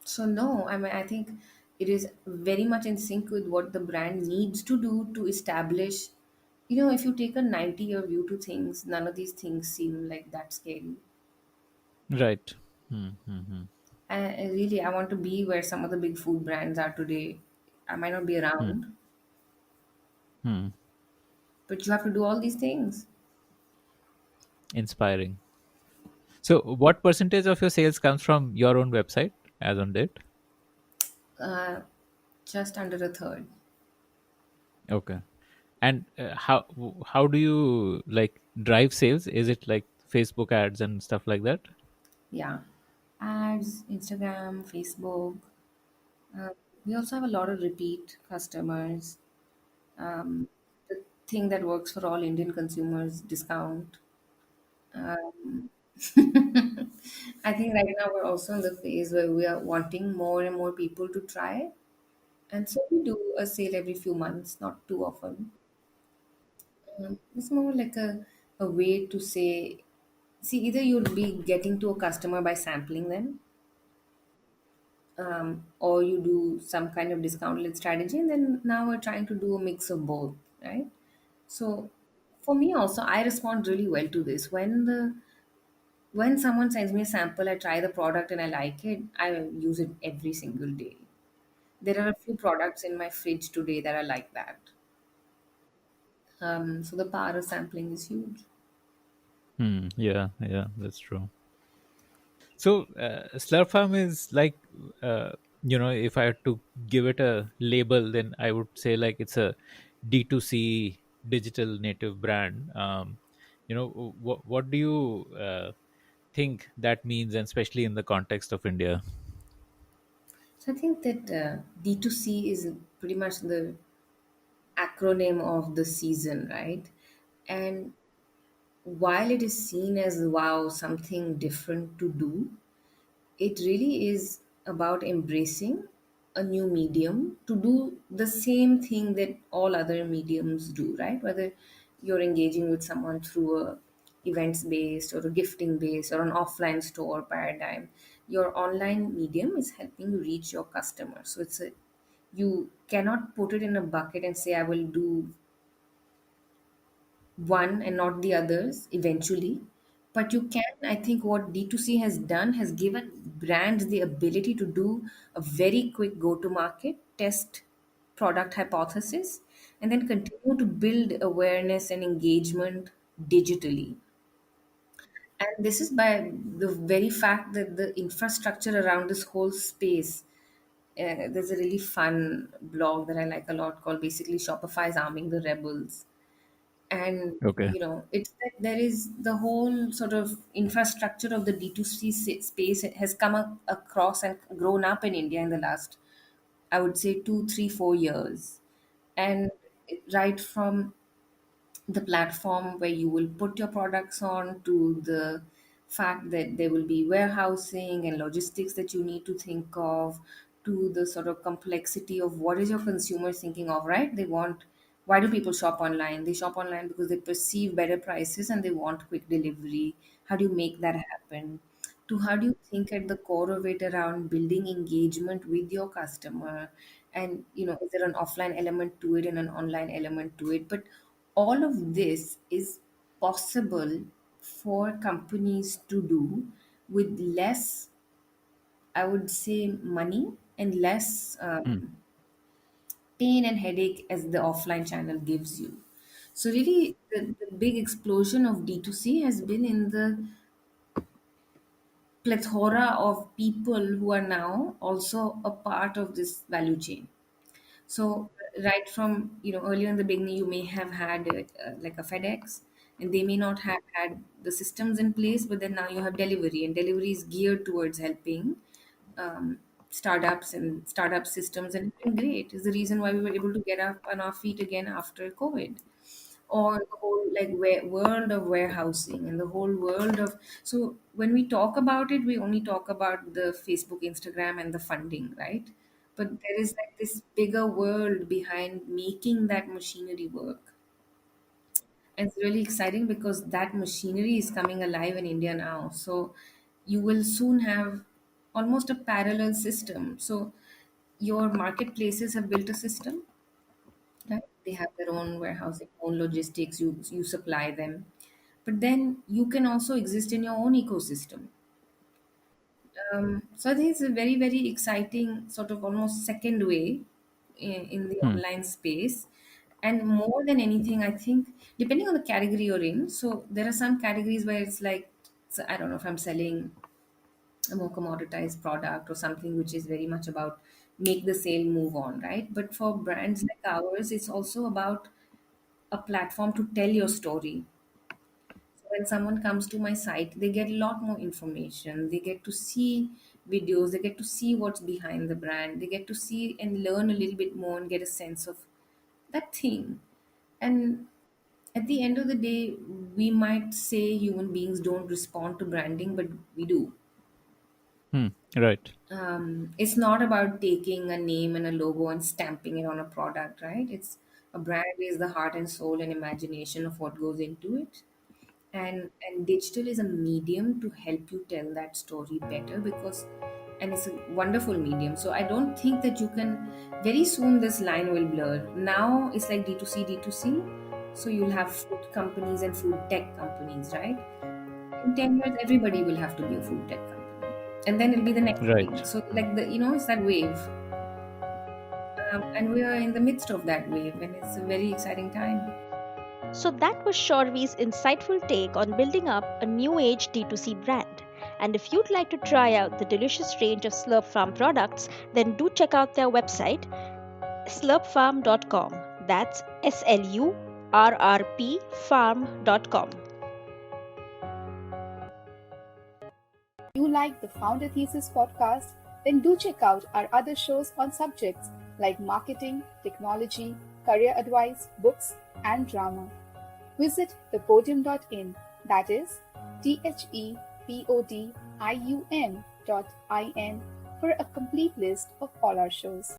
So no, I think it is very much in sync with what the brand needs to do to establish. If you take a 90-year view to things, none of these things seem like that scary.
Right. Hmm, hmm, hmm,
Really, I want to be where some of the big food brands are today. I might not be
hmm,
around,
hmm.
but you have to do all these things.
Inspiring. So, what percentage of your sales comes from your own website as on date?
Uh, just under a third.
Okay. And how do you like drive sales? Is it like Facebook ads and stuff like that?
Yeah. Ads, Instagram, Facebook. Uh, we also have a lot of repeat customers. The thing that works for all Indian consumers, discount. Um, I think right now we're also in the phase where we are wanting more and more people to try. And so we do a sale every few months, not too often. It's more like a a way to say, see, either you'd be getting to a customer by sampling them, or you do some kind of discount led strategy, and then now we're trying to do a mix of both, right? So for me also, I respond really well to this. When someone sends me a sample, I try the product and I like it, I use it every single day. There are a few products in my fridge today that are like that. So the power of sampling is huge.
Yeah, yeah, that's true. So, Slurp Farm is like, if I had to give it a label, then I would say like it's a D2C digital native brand. What do you think that means, and especially in the context of India?
So I think that D2C is pretty much the acronym of the season, right? And while it is seen as wow, something different to do, it really is about embracing a new medium to do the same thing that all other mediums do, right? Whether you're engaging with someone through a events based or a gifting based or an offline store paradigm, your online medium is helping you reach your customer. So it's a, you cannot put it in a bucket and say I will do one and not the others eventually. But you can, I think what D2C has done has given brands the ability to do a very quick go to market, test product hypothesis, and then continue to build awareness and engagement digitally. And this is by the very fact that the infrastructure around this whole space. There's a really fun blog that I like a lot called basically Shopify's Arming the Rebels. And
Okay.
it's that there is the whole sort of infrastructure of the D2C space. It has come across and grown up in India in the last, I would say, 2 3 4 years. And right from the platform where you will put your products on to the fact that there will be warehousing and logistics that you need to think of, to the sort of complexity of what is your consumer thinking of, right? They want, why do people shop online? They shop online because they perceive better prices and they want quick delivery. How do you make that happen? To how do you think at the core of it around building engagement with your customer, and is there an offline element to it and an online element to it? But all of this is possible for companies to do with less, I would say, money and less
Hmm.
pain and headache as the offline channel gives you. So really the big explosion of D2C has been in the plethora of people who are now also a part of this value chain. So right from earlier in the beginning, you may have had like a FedEx, and they may not have had the systems in place, but then now you have delivery, and delivery is geared towards helping startups and startup systems, and it's been great. Is the reason why we were able to get up on our feet again after COVID, or the whole like world of warehousing and the whole world of, so when we talk about it, we only talk about the Facebook, Instagram, and the funding, right? But there is like this bigger world behind making that machinery work. And it's really exciting because that machinery is coming alive in India now. So you will soon have almost a parallel system. So your marketplaces have built a system, right? They have their own warehousing, own logistics, you supply them. But then you can also exist in your own ecosystem. So I think it's a very, very exciting sort of almost second way in the
Hmm.
online space. And more than anything, I think, depending on the category you're in, so there are some categories where it's like, so I don't know if I'm selling a more commoditized product or something which is very much about make the sale move on, right? But for brands like ours, it's also about a platform to tell your story. So when someone comes to my site, they get a lot more information. They get to see videos, they get to see what's behind the brand, they get to see and learn a little bit more and get a sense of that thing. And at the end of the day, we might say human beings don't respond to branding, but we do.
Hmm. Right.
It's not about taking a name and a logo and stamping it on a product, right? It's a brand is the heart and soul and imagination of what goes into it. and digital is a medium to help you tell that story better, because and it's a wonderful medium. So I don't think that you can, very soon this line will blur. Now it's like D2C, so you'll have food companies and food tech companies, right? In 10 years everybody will have to be a food tech company, and then it'll be the next thing.
Right.
So like the, it's that wave, and we are in the midst of that wave, and it's a very exciting time.
So that was Shauravi's insightful take on building up a new age D2C brand. And if you'd like to try out the delicious range of Slurp Farm products, then do check out their website, slurpfarm.com. That's SLURRP farm.com.
If you like the Founder Thesis podcast, then do check out our other shows on subjects like marketing, technology, career advice, books, and drama. Visit thepodium.in, that is thepodium.in, for a complete list of all our shows.